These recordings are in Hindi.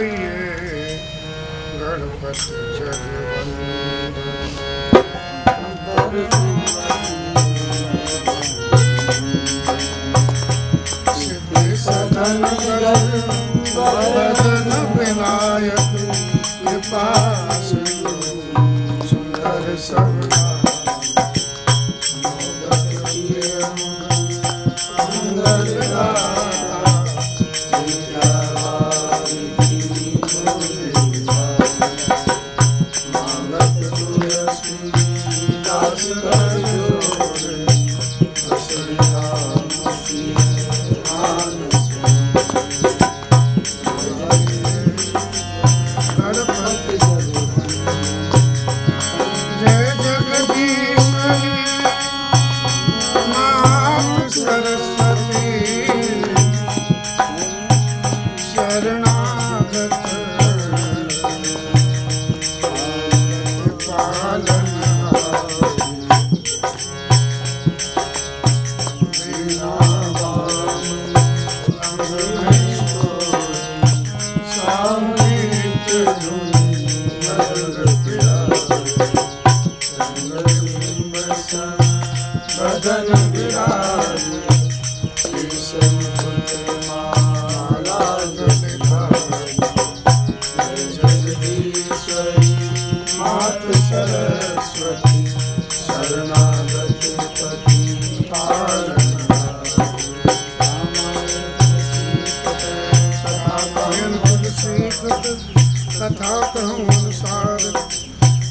गाइए गणपति सिद्धि सदन बदन विनायक कृपा सुंदर सबला कथा कहूँ अनुसार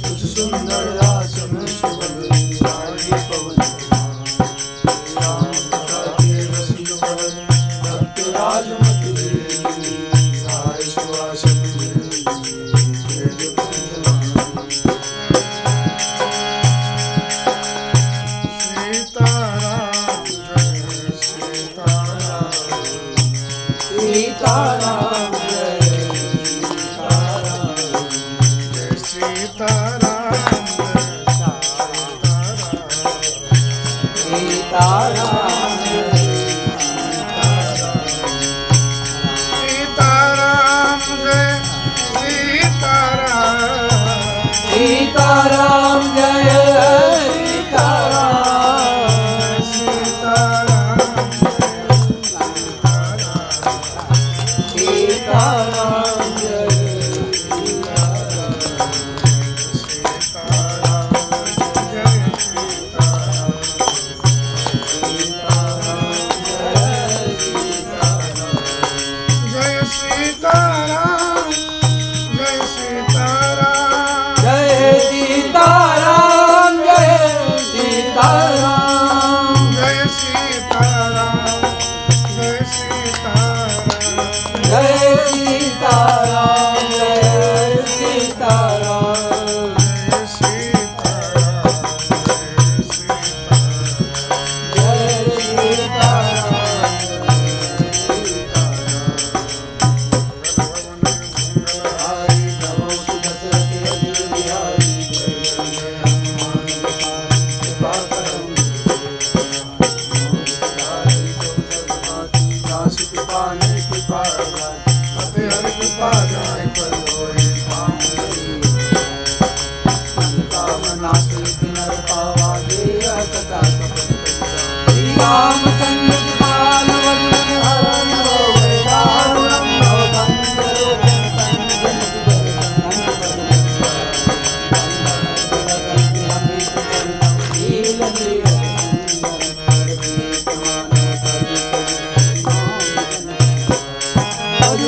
कुछ सुंदर आसन सारी पवन राम कथा के रसिक भक्त राजमति राय सुहासन सीताराम जय सीताराम सीताराम सीताराम जय सीताराम सीताराम जय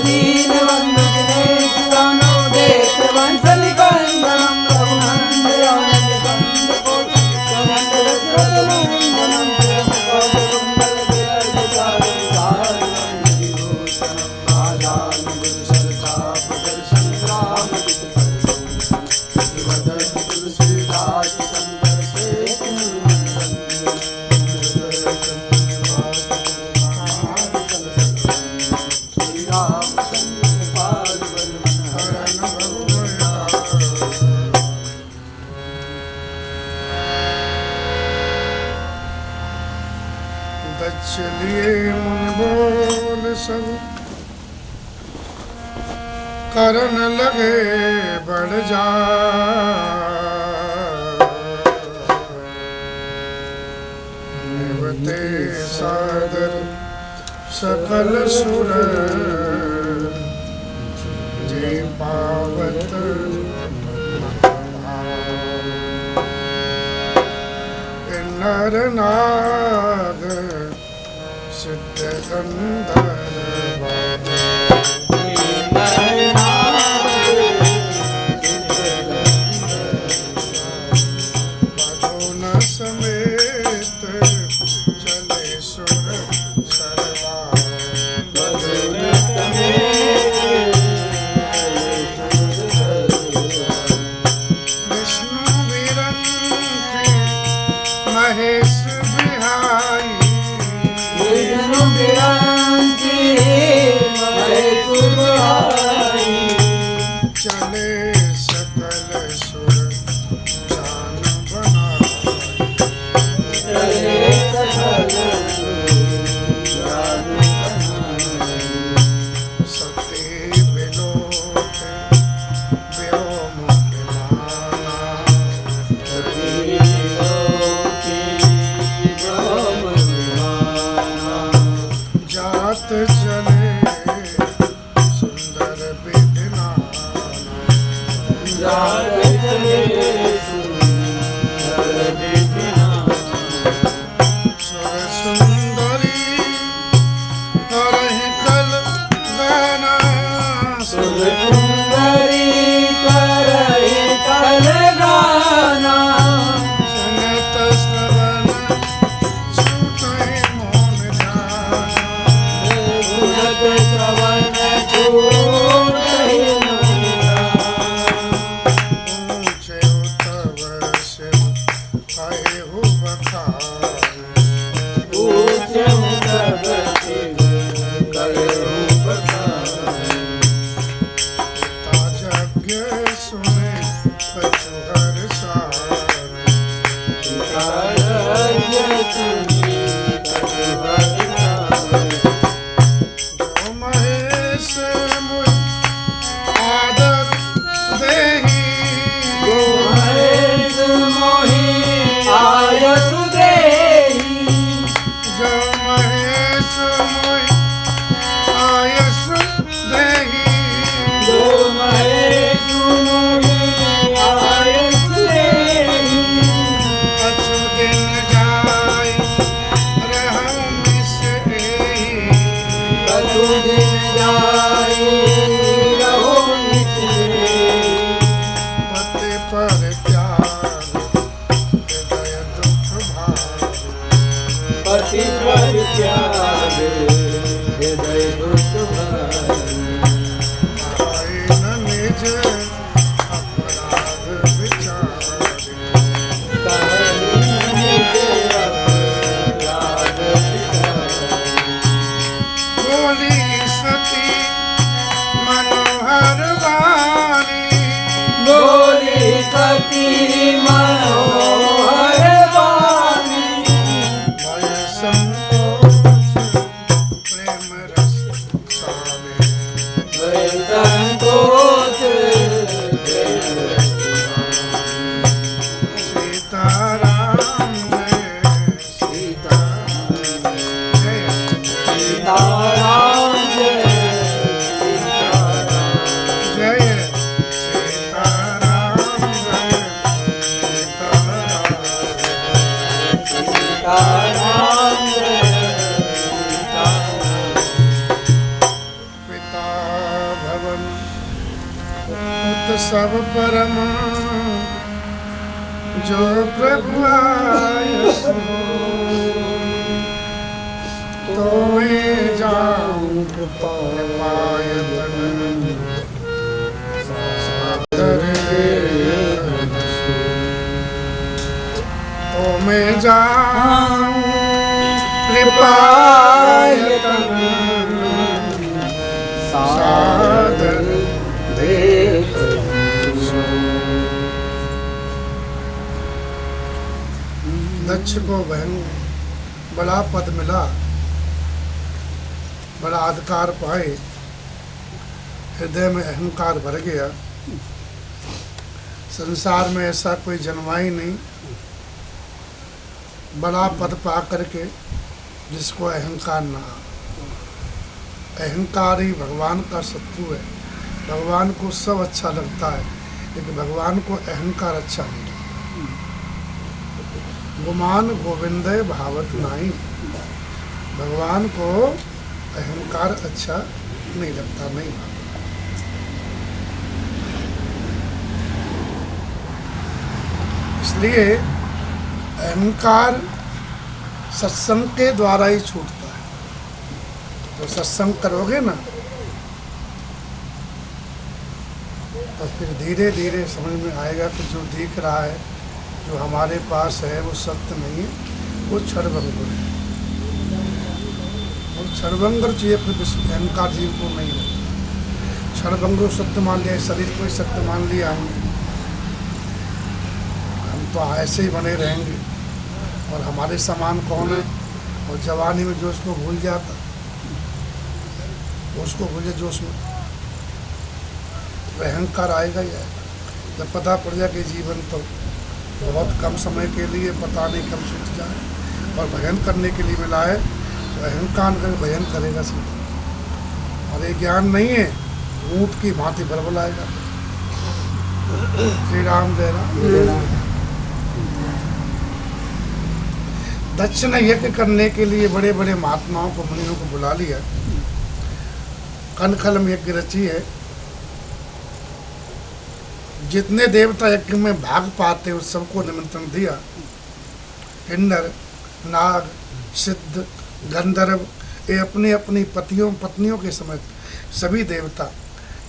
दीन बंधु करन लगे बढ़ जा निवते सादर सकल सुर जे पावत नर नाग सिद्ध गंधर्व बधुन समेत चले सुर सरवा विष्णु विरंची महेश बिहारी चले सकल सुर जान बनाए सती बिलोके व्योम विमाना जात चले सुंदर विधिना सुर सुंदरी करहि कल गाना सुनत श्रवण सुतहि मोन ऊंचे उतवर शिव कहेहु बखान पिता यज्ञ सुने कछुहर सार जो महेश मुझ आदर देहि जो महेश मुझ आयस देहि कछु दिन जाय रहु मिस एहि पति पर त्याग हृदय दुख भाग आए न निज अपराध विचार बोली सती मनोहर वाणी भय संतोष प्रेम रस सावे सीताराम जय सीताराम जय जय सीताराम जय सीताराम पिता भवन पुत सब परम जो प्रभु आय सो तो मैं जाऊं कृपायतन सादर तो मैं जाऊं कृपायतन सादर देख दक्ष को बहन बड़ा पद मिला, बड़ा अधिकार पाए, हृदय में अहंकार भर गया, संसार में ऐसा कोई जन्मा ही नहीं बड़ा पद पा करके जिसको अहंकार ना हो। अहंकार ही भगवान का शत्रु है। भगवान को सब अच्छा लगता है, लेकिन भगवान को अहंकार अच्छा नहीं लगता। गुमान गोविंदे भावत नाही, भगवान को अहंकार अच्छा नहीं लगता, नहीं भावता। इसलिए अहंकार सत्संग के द्वारा ही छूटता है। तो सत्संग करोगे ना तो फिर धीरे धीरे समझ में आएगा कि जो दिख रहा है, जो हमारे पास है, वो सत्य नहीं है, वो क्षणभंगुर है। और क्षणभंगुर चाहिए, फिर अहंकार जीव को नहीं होता। क्षणभंगुर सत्य मान लिया, शरीर को ही सत्य मान लिया हमने, हम तो ऐसे ही बने रहेंगे। और हमारे समान कौन है? और जवानी में जो उसको भूल जाता, उसको भूले जोश में, तो अहंकार आएगा ही आएगा। जब पता पड़ जाए कि जीवन तो बहुत कम समय के लिए, पता नहीं कब छूट जाए और भजन करने के लिए मिला है, तो अहंकार कर भजन करेगा सीधा। और ये ज्ञान नहीं है, ऊँट की भांति बरबलाएगा। श्री राम जय राम। दक्ष ने यज्ञ करने के लिए बड़े बड़े महात्माओं को, मुनियों को बुला लिया। कनखल में यज्ञ रची है। जितने देवता यज्ञ में भाग पाते उस सबको निमंत्रण दिया। किन्नर, नाग, सिद्ध, गंधर्व, ये अपनी अपनी पत्नियों के समेत सभी देवता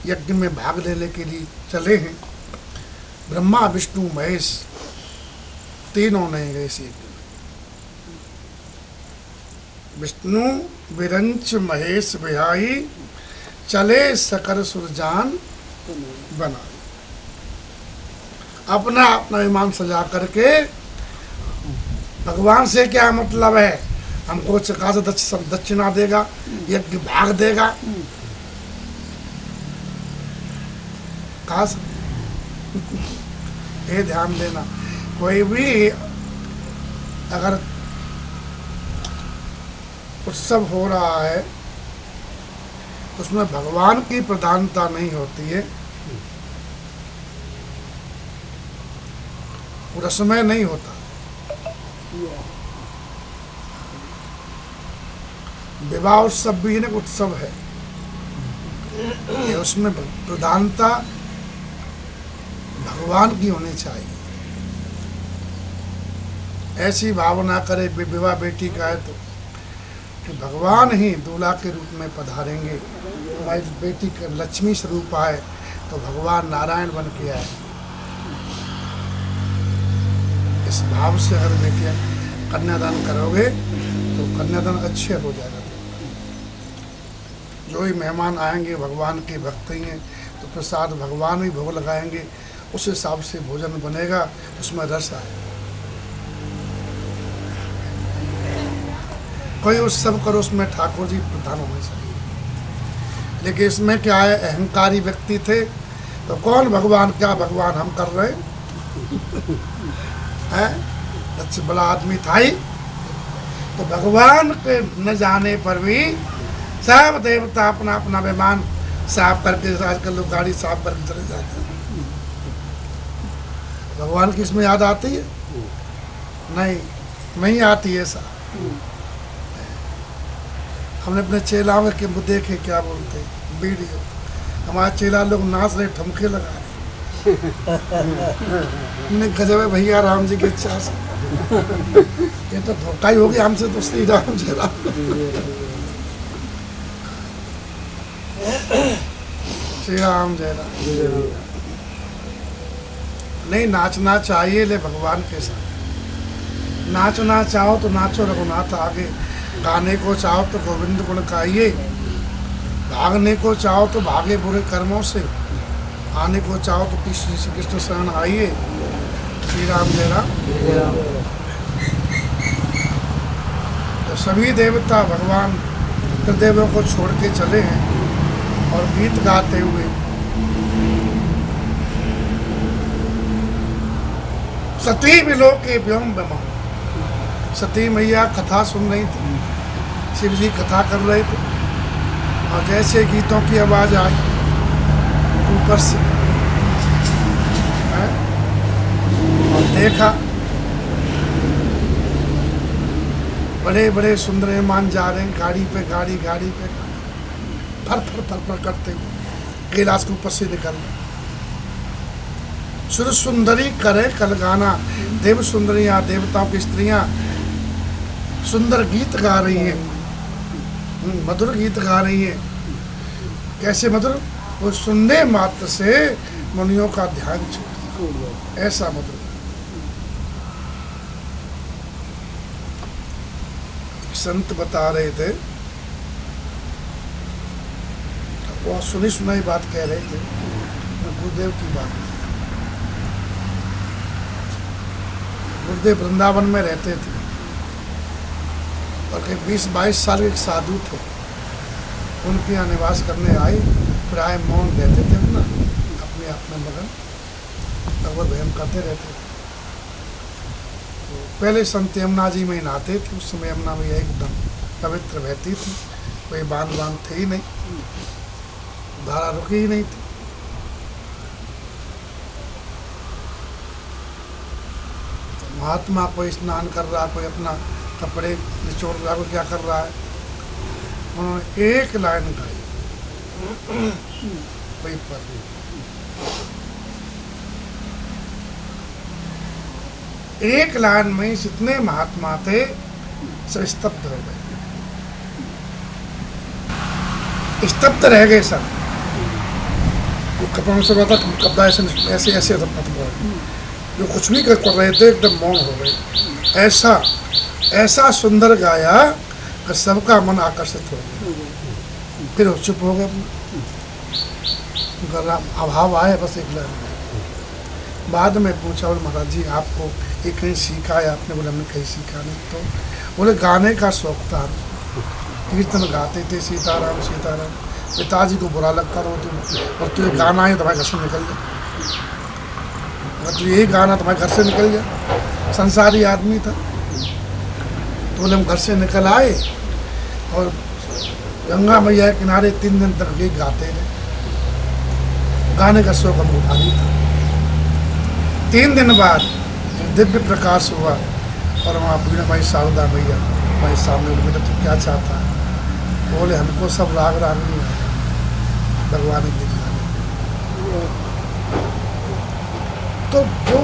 यज्ञ में भाग लेने के लिए चले हैं। ब्रह्मा, विष्णु, महेश तीनों नहीं गए इस यज्ञ में। विष्णु विरंच महेश बिहाई, चले सकर सुरजान बना। अपना अपना विमान सजा करके, भगवान से क्या मतलब है? हमको कहा से दक्षिणा देगा, यज्ञ भाग देगा, कहा से? ये ध्यान देना, कोई भी अगर उत्सव हो रहा है तो उसमें भगवान की प्रधानता नहीं होती है, रसमय नहीं होता। विवाह उत्सव भी एक उत्सव है, ये उसमें प्रधानता भगवान की होनी चाहिए। ऐसी भावना करे विवाह बेटी का है तो कि भगवान ही दूल्हा के रूप में पधारेंगे। हमारी बेटी का लक्ष्मी स्वरूप आए तो भगवान नारायण बन के आए। इस भाव से अगर बेटियां कन्यादान करोगे तो कन्यादान अच्छे हो जाएगा। जो ही मेहमान आएंगे भगवान के भक्त ही हैं, तो प्रसाद भगवान ही भोग लगाएंगे, उस हिसाब से भोजन बनेगा, उसमें रस आएगा। कोई उत्सव करो उसमें ठाकुर जी प्रधान होने चाहिए, लेकिन इसमें क्या है, अहंकारी व्यक्ति थे तो कौन भगवान, क्या भगवान हम कर रहे हैं? अच्छे बड़ा आदमी था ही, तो भगवान के न जाने पर भी सब देवता अपना अपना विमान साफ करके, आजकल लोग गाड़ी साफ करके चले जाते हैं। भगवान की इसमें याद आती है? नहीं आती है। ऐसा हमने अपने चेलाओं के देखे, क्या बोलते हैं, वीडियो, हमारे चेला लोग नाच रहे, ठमके लगा रहे। हमने गजब है भैया राम जी की इच्छा से, ये तो धोखा ही हो गया हमसे। तो श्री राम जय राम। श्री राम जय राम। नहीं नाचना चाहिए, ले भगवान के साथ नाचना चाहो तो नाचो, रघुनाथ आगे। गाने को चाहो तो गोविंद गुण गाइए, भागने को चाहो तो भागे बुरे कर्मों से, आने को चाहो तो श्री कृष्ण शरण आइए। श्री राम जय राम। तो सभी देवता भगवान त्रिदेवों को छोड़ के चले हैं। और गीत गाते हुए सती विलोके व्योम विमान। सती मैया कथा सुन रही थी, शिव जी कथा कर रहे थे, और जैसे गीतों की आवाज आई ऊपर से और देखा बड़े बड़े सुंदर विमान जा रहे हैं, गाड़ी पे गाड़ी गाड़ी पे गाड़ी, फर फर फर फर करते हुए कैलाश के ऊपर से निकल रहे। सुर सुंदरी करे कल गाना, देव सुंदरियां देवताओं की स्त्रियां सुंदर गीत गा रही हैं, मधुर गीत गा रही हैं। कैसे मधुर? वो सुनने मात्र से मुनियों का ध्यान छूट गया, ऐसा मधुर। संत बता रहे थे, वो सुनी सुनाई बात कह रहे थे, गुरुदेव की बात। गुरुदेव वृंदावन में रहते थे और 20-22 साल के एक साधु थे, उनके यहाँ निवास करने आए, प्राय मौन रहते थे ना, अपने आप में मगन, भगवत भजन करते रहते थे। तो पहले संत यमुना जी में नहाते थे, उस समय यमुना में एकदम पवित्र बहती थी, कोई बांध थे ही नहीं, धारा रुकी ही नहीं थी। महात्मा कोई स्नान कर रहा, कोई अपना कपड़े निचोड़ रहा, कोई क्या कर रहा है, उन्होंने एक लाइन गाई वही पर, एक लाइन में जितने महात्मा थे सब स्तब्ध हो गए, स्तब्ध रह गए सब। कपड़ों से बता कपड़ा ऐसे ऐसे ऐसे जो कुछ भी कर रहे थे एकदम मौन हो गए। ऐसा ऐसा सुंदर गाया कि सबका मन आकर्षित हो गया, फिर वो चुप हो गए। अभाव आए बस एक लाइन। बाद में पूछा, बोले महाराज जी आपको ये कहीं सीखा है? आपने बोले हमने कहीं सीखा नहीं। तो बोले गाने का शौक था, कीर्तन गाते थे सीताराम सीताराम, पिताजी को बुरा लगता था, और तू ये गाना है तुम्हारे घर से निकल गया, अगर तू यही गाना तुम्हारे घर से निकल गया। संसारी आदमी था। तो बोले हम घर से निकल आए और गंगा मैया के किनारे 3 दिन तक गीत गाते रहे, गाने का शौक हम उठा नहीं था। 3 दिन बाद दिव्य प्रकाश हुआ और वहाँ बीना भाई शारदा मैया हमारे सामने, बेटा तू क्या चाहता है? बोले हमको सब राग राग नहीं आता, भगवान की तो जो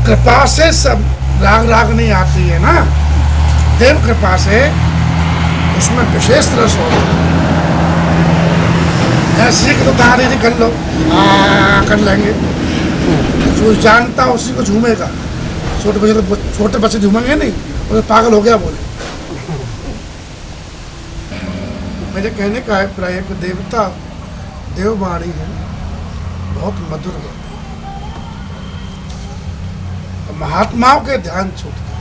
कृपा से सब राग राग नहीं आती है ना, देव कृपा से उसमें विशेष रस होता है। ऐसी तो तारी निकल लो कर लेंगे, जो जानता उसी को झूमेगा। छोटे बच्चे झूमेंगे नहीं, वो पागल हो गया बोले। मेरे कहने का अभिप्राय है कि देवता देववाणी है, बहुत मधुर होती है, और महात्माओं के ध्यान छूट गए।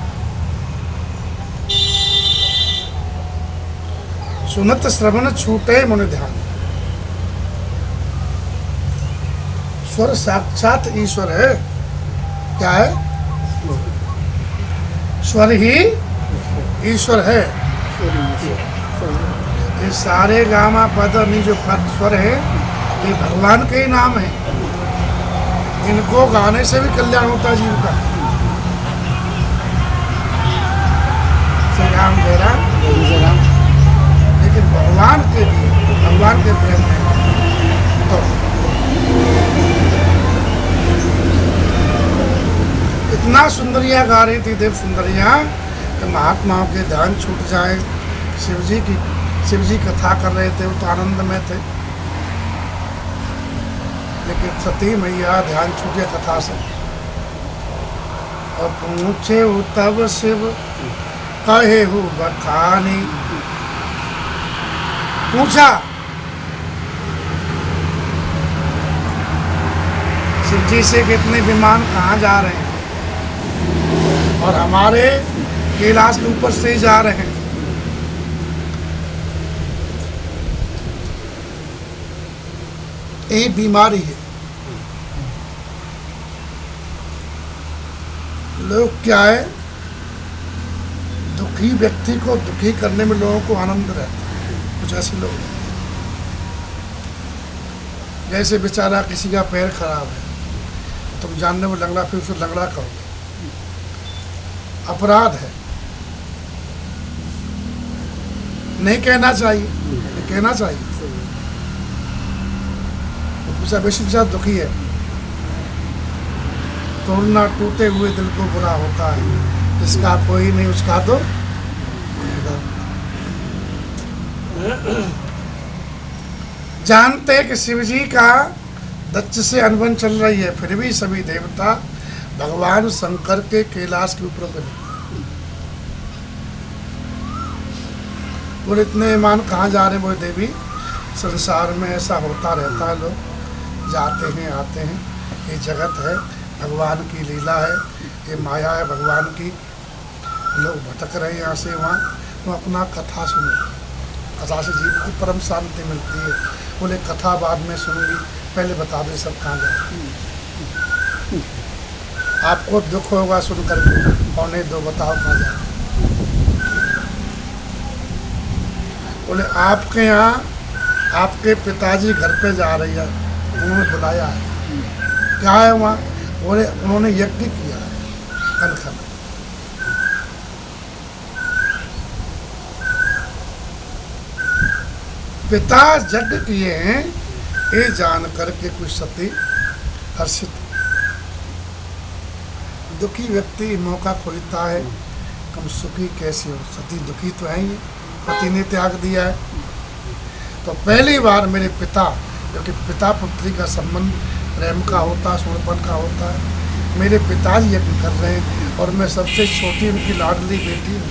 सुनत श्रवण छूटे मन ध्यान। स्वर साक्षात ईश्वर है। क्या है? स्वर ही ईश्वर है। ये सारे गामा पद नी जो पद स्वर है ये भगवान के ही नाम है। इनको गाने से भी कल्याण होता जीव का। श्री राम जय राम। लेकिन भगवान के लिए, भगवान के प्रेम में तो इतना सुंदरियाँ गा रही थी, देव सुंदरियाँ, कि महात्माओं के ध्यान छूट जाए। शिव जी कथा कर रहे थे, वो तो आनंद में थे, लेकिन सती मैया ध्यान छूट गया कथा से। और पूछे तब शिव कहे हो बखानी। पूछा शिव जी से कि इतने विमान कहाँ जा रहे हैं, और हमारे कैलाश के ऊपर से ही जा रहे हैं। यही बीमारी है। लोग क्या है, दुखी व्यक्ति को दुखी करने में लोगों को आनंद रहता है। कुछ ऐसे लोग हैं, जैसे बेचारा किसी का पैर खराब है, तुम जानने में लंगड़ा, फिर उसे लंगड़ा कहोगे, अपराध है, नहीं कहना चाहिए, नहीं कहना चाहिए। तो बेचारा दुखी है, तोड़ना टूटे हुए दिल को बुरा होता है, जिसका कोई नहीं उसका तो जानते कि शिव जी का दक्ष से अनबन चल रही है, फिर भी सभी देवता भगवान शंकर के कैलाश के ऊपर बने। बोले इतने ईमान कहाँ जा रहे हैं? बोले देवी, संसार में ऐसा होता रहता है, लोग जाते हैं आते हैं, ये जगत है, भगवान की लीला है, ये माया है भगवान की, लोग भटक रहे हैं यहाँ से वहाँ, तो अपना कथा सुनो, कथा से जीव को परम शांति मिलती है। बोले कथा बाद में सुनूंगी, पहले बता दो सब कहाँ जाए। आपको दुख होगा सुनकर के, पौने दो बताओ कहाँ जाए। बोले आपके यहाँ आपके पिताजी घर पे जा रही है, उन्होंने बुलाया है। क्या है वहाँ? बोले उन्होंने यज्ञ किया है कनखन। पिता यज्ञ किए हैं, ये जान करके कुछ सती हर्षित। दुखी व्यक्ति मौका खोजता है, हम सुखी कैसे हो? सती दुखी तो है ही, पति ने त्याग दिया है। तो पहली बार मेरे पिता, क्योंकि पिता पुत्री का संबंध प्रेम का होता, समर्पण का होता है, मेरे पिताजी यज्ञ कर रहे हैं और मैं सबसे छोटी उनकी लाडली बेटी हूँ।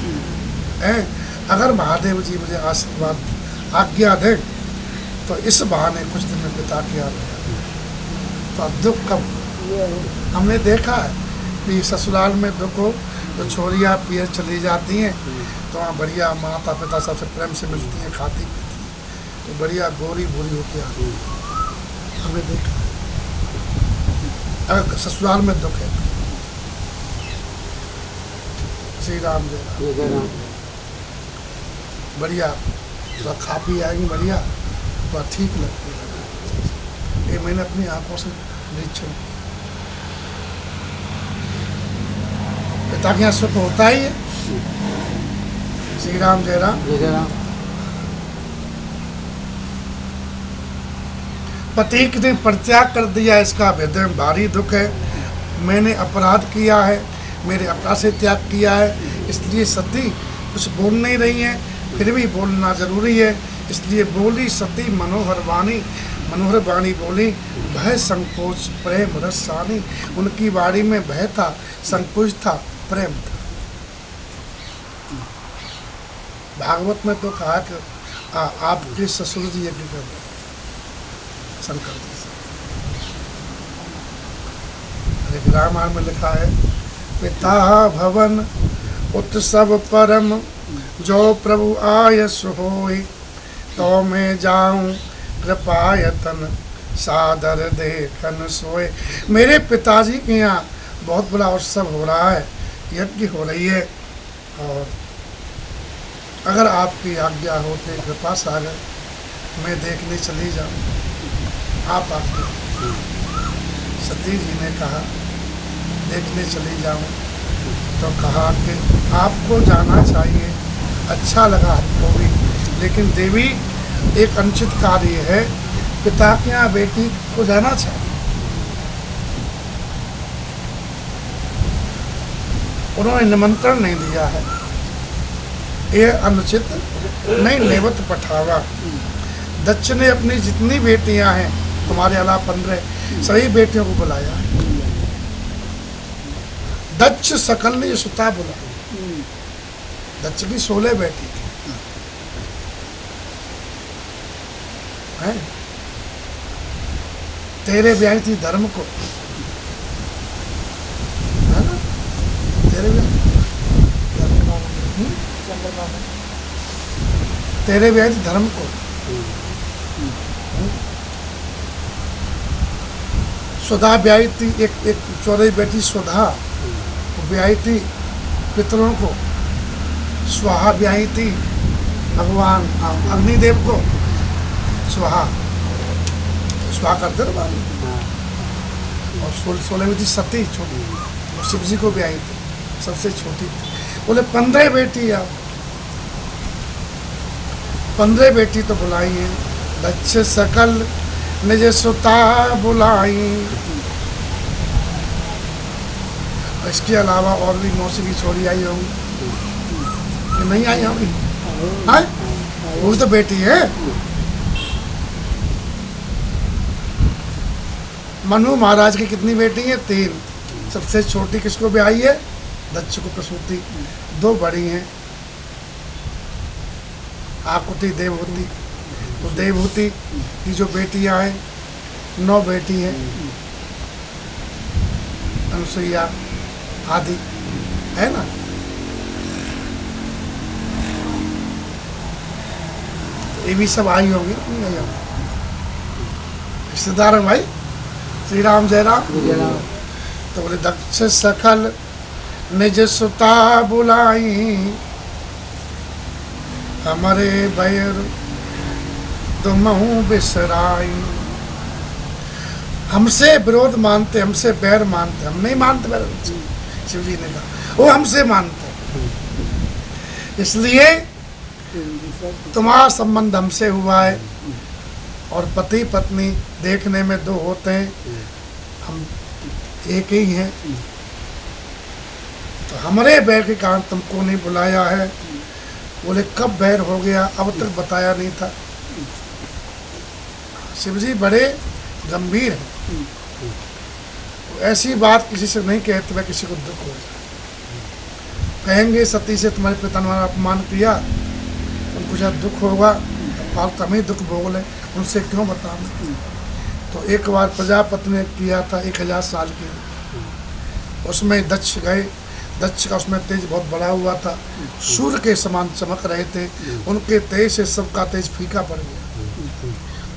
अगर महादेव जी मुझे आशीर्वाद आज्ञा दे तो इस बहाने कुछ दिन में पिता की याद आया। तो अब दुख कब? हमने देखा है कि ससुराल में दुख हो तो छोरियाँ पियर चली जाती हैं, तो वहाँ बढ़िया माता पिता सबसे प्रेम से मिलती हैं, खाती पीती हैं, तो बढ़िया गोरी भूरी होती आती है। हमने देखा अगर ससुराल में दुख है। श्री राम जय राम। बढ़िया तो खा पी आएंगी बढ़िया, तो ठीक लगती है। ये मैंने अपनी आंखों से निरीक्षण किया। पिता के यहाँ सुख होता ही है। श्री राम जय राम। जय राम। पति ने परित्याग कर दिया, इसका हृदय में भारी दुख है। मैंने अपराध किया है, मेरे अपराध से त्याग किया है, इसलिए सती कुछ बोल नहीं रही है, फिर भी बोलना जरूरी है, इसलिए बोली सती मनोहर वाणी। मनोहर वाणी बोली, भय संकोच प्रेम रसानी। उनकी वाणी में भय था, संकोच था, प्रेम था। भागवत में तो कहा कि आपके ससुर जी यज्ञ कर रहे शंकर जी से। रामायण में लिखा है, पिता भवन उत्सव परम, जो प्रभु आय सोई, तो मैं जाऊं कृपायतन, सादर देखन सोए। मेरे पिताजी के यहाँ बहुत बड़ा उत्सव हो रहा है, यज्ञ हो रही है, और अगर आपकी आज्ञा होते कृपा सागर, मैं देखने चली जाऊं। आप आपके सती जी ने कहा देखने चली जाऊं, तो कहा कि आपको जाना चाहिए, अच्छा लगा आपको भी, लेकिन देवी एक अनुचित कार्य है, पिता के यहाँ बेटी को जाना चाहिए। उन्होंने निमंत्रण नहीं दिया है, ये अनुचित नहीं, नेवत पठावा। दक्ष ने अपनी जितनी बेटियां हैं, तुम्हारे अलावा 15 सभी बेटियों को बुलाया है। दक्ष सकल ने सुता बुलाया। दक्ष की 16 बेटी थी, है? तेरे ब्याह थी धर्म को, है ना? तेरे ब्याह तेरे ब्याह थी धर्म को। सुधा ब्याही थी, एक चौधरी बेटी सुधा वो ब्याही थी पितरों को, स्वाहा ब्याही थी भगवान अग्निदेव को, स्वाहा करते थे बाबू। और 16वीं थी सती छोटी, वो शिव जी को ब्याही थी, सबसे छोटी थी। बोले 15 बेटी आप, 15 बेटी तो बुलाई है, दक्ष सकल निज सुता बुलाई। इसके अलावा और भी मौसी की छोड़ी आई होंगी, ये नहीं आई होंगी, हाँ वो तो बेटी है। मनु महाराज की कितनी बेटी है? 3। सबसे छोटी किसको ब्याही है? दक्ष को प्रसूति। 2 बड़ी हैं, आकुति देवहूति। तो देवहूति की जो बेटियां हैं, 9 बेटी हैं, अनुसुईया आदि है ना। ये भी सब आई होंगी, नहीं आई होंगी? रिश्तेदार हैं भाई। श्री राम जय राम। तो बोले दक्ष सकल निज सुता बुलाई, हमारे बैर तुमहु बिसराई। हमसे विरोध मानते, हमसे बैर मानते, हम नहीं मानते बैर। शिव जी ने कहा वो हमसे मानते, इसलिए तुम्हारा संबंध हमसे हुआ है। और पति पत्नी देखने में 2 होते हैं, हम एक ही हैं। तो हमारे बैर के कारण तुमको नहीं बुलाया है। बोले कब बैर हो गया? अब तक बताया नहीं था। शिव जी बड़े गंभीर हैं, ऐसी बात किसी से नहीं कहते, वह किसी को दुख हो जाए। कहेंगे सती से तुम्हारे पिता ने हमारा अपमान किया, उनको शायद दुख होगा, फालतू हमें दुख भोग ले, उनसे क्यों बताऊं। तो एक बार प्रजापति ने किया था 1000 साल की, उसमें दक्ष गए। दक्ष का उसमें तेज बहुत बड़ा हुआ था, सूर्य के समान चमक रहे थे। उनके तेज से सबका तेज फीका पड़ गया।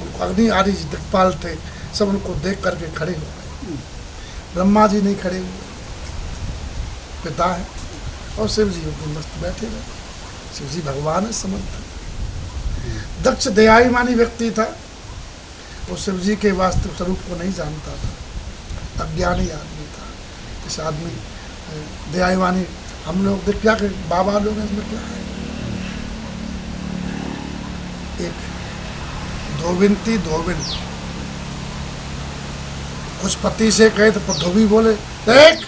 उनको अग्नि आदि दिक्पाल थे, सब उनको देख करके खड़े हो गए। ब्रह्मा जी नहीं खड़े हुए, पिता है, और शिव जी उनको मस्त बैठे रहे। शिव जी भगवान है, समर्थ। दक्ष दयाभिमानी व्यक्ति था, वो शिव जी के वास्तविक स्वरूप को नहीं जानता था, अज्ञानी आदमी था। इस आदमी दयाभिमानी, हम लोग देख क्या करें, बाबा लोग हैं, इसमें क्या है। एक धोबिन थी, धोबिन कुछ पति से कहे तो धोबी बोले देख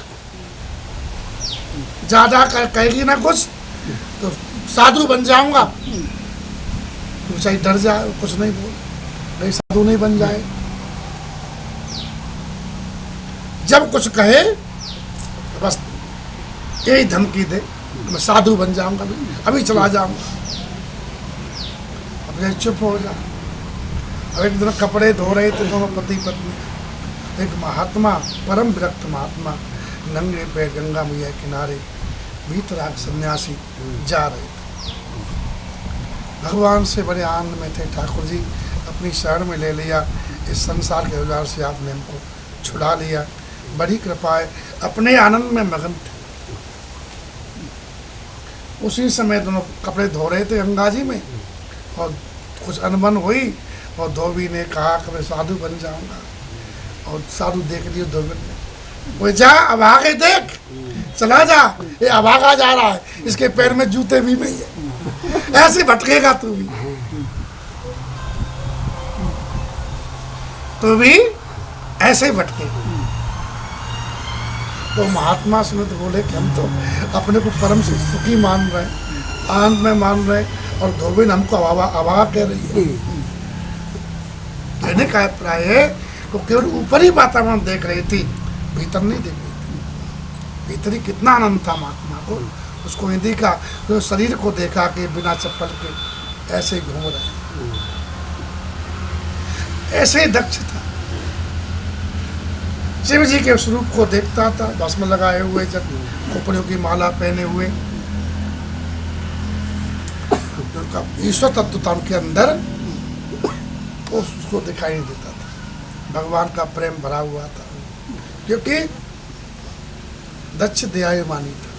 ज्यादा कहेगी ना कुछ तो साधु बन जाऊंगा। तो चाहे डर जाए, कुछ नहीं बोले, नहीं साधु नहीं बन जाए। जब कुछ कहे तो बस यही धमकी दे, मैं साधु बन जाऊंगा, अभी चला जाऊंगा। अब ये चुप हो जा। अब एक दिन कपड़े धो रहे थे दोनों पति पत्नी, एक महात्मा, परम विरक्त महात्मा, नंगे पैर गंगा मैया किनारे भीतराग सन्यासी जा रहे थे। भगवान से बड़े आनंद में थे। ठाकुर जी अपनी शरण में ले लिया, इस संसार के औजार से आपने हमको छुड़ा लिया, बड़ी कृपा है। अपने आनंद में मगन थे। उसी समय दोनों कपड़े धो रहे थे गंगा जी में, और कुछ अनबन हुई, और धोबी ने कहा कि मैं साधु बन जाऊंगा। और साधु देख लियो धोबी ने, वो जा अब आगे देख, चला जा, ये अभागा जा रहा है, इसके पैर में जूते भी नहीं है, ऐसे भटकेगा तू भी ऐसे ही भटकेगा। तो महात्मा सुने तो बोले कि हम तो अपने को परम सुखी मान रहे हैं, आनंद में मान रहे हैं, और धोबी ने हमको अभागा कह रही है। कहने का अभिप्राय है वो केवल ऊपर ही वातावरण देख रही थी, भीतर नहीं देख रही थी। भीतर ही कितना आनंद था महात्मा को, उसको नहीं देखा, तो शरीर को देखा कि बिना चप्पल के ऐसे ही घूम रहे हैं। ऐसे ही दक्ष था, शिव जी के स्वरूप को देखता था, भस्म लगाए हुए, जब खोपड़ियों की माला पहने हुए, उनका ईश्वर तत्व था उनके अंदर, वो उसको दिखाई नहीं देता था। भगवान का प्रेम भरा हुआ था। क्योंकि दक्ष दयायुमानी था।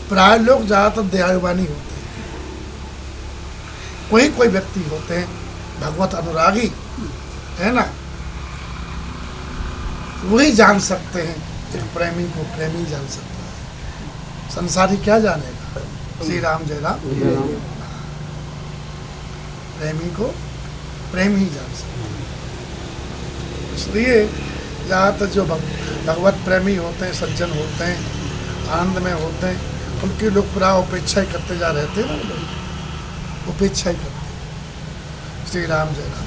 प्राय लोग ज्यादातर दयायुमानी होते हैं, कोई कोई व्यक्ति होते हैं भगवत अनुरागी, है ना, वही जान सकते हैं। एक प्रेमी को प्रेमी जान सकता है, संसारी क्या जानेगा। श्री राम जय राम। प्रेमी को प्रेम ही जान सकता है। इसलिए ज़्यादातर जो भगवत प्रेमी होते हैं, सज्जन होते हैं, आनंद में होते हैं, उनके लोग पूरा उपेक्षा ही करते जा रहते हैं ना, लोग उपेक्षा ही करते हैं। श्री राम जय राम।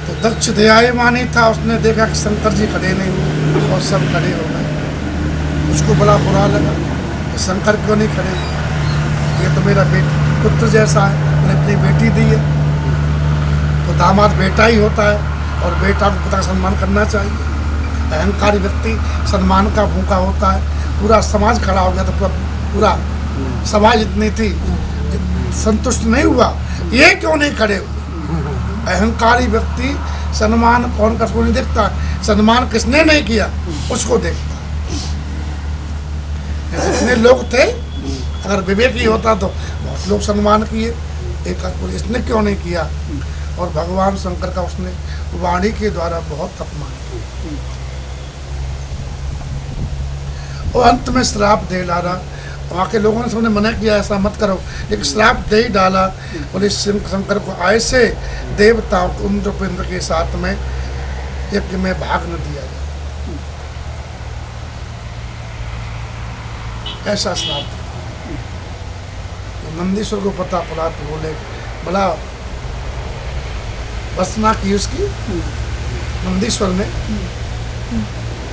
तो दक्ष दयायुमानी था, उसने देखा कि शंकर जी खड़े नहीं हुए और सब खड़े हो गए। उसको बड़ा बुरा लगा कि शंकर क्यों नहीं खड़े, ये तो मेरा पुत्र जैसा है, मैंने अपनी बेटी दी है, तो दामाद बेटा ही होता है और बेटा को पिता का सम्मान करना चाहिए। अहंकारी व्यक्ति सम्मान का भूखा होता है। पूरा समाज खड़ा हो गया, तो पूरा समाज इतनी थी, संतुष्ट नहीं हुआ, ये क्यों नहीं खड़े हुए। अहंकारी व्यक्ति सम्मान कौन का नहीं देखता, सम्मान किसने नहीं किया उसको देखता। जितने लोग थे, अगर विवेक ही होता तो बहुत लोग सम्मान किए, एक इसने क्यों नहीं किया। और भगवान शंकर का उसने वाणी के द्वारा बहुत अपमान किया और अंत में श्राप दे डाला। वहाँ के लोगों ने सबने मना किया ऐसा मत करो, लेकिन श्राप दे ही डाला। और इस शंकर को ऐसे देवताओं को इंद्र के साथ में यज्ञ में भाग न दिया जाए, ऐसा श्राप दिया। तो नंदीश्वर को पता पड़ा तो बोले, बड़ा वसना की उसकी नंदीश्वर ने,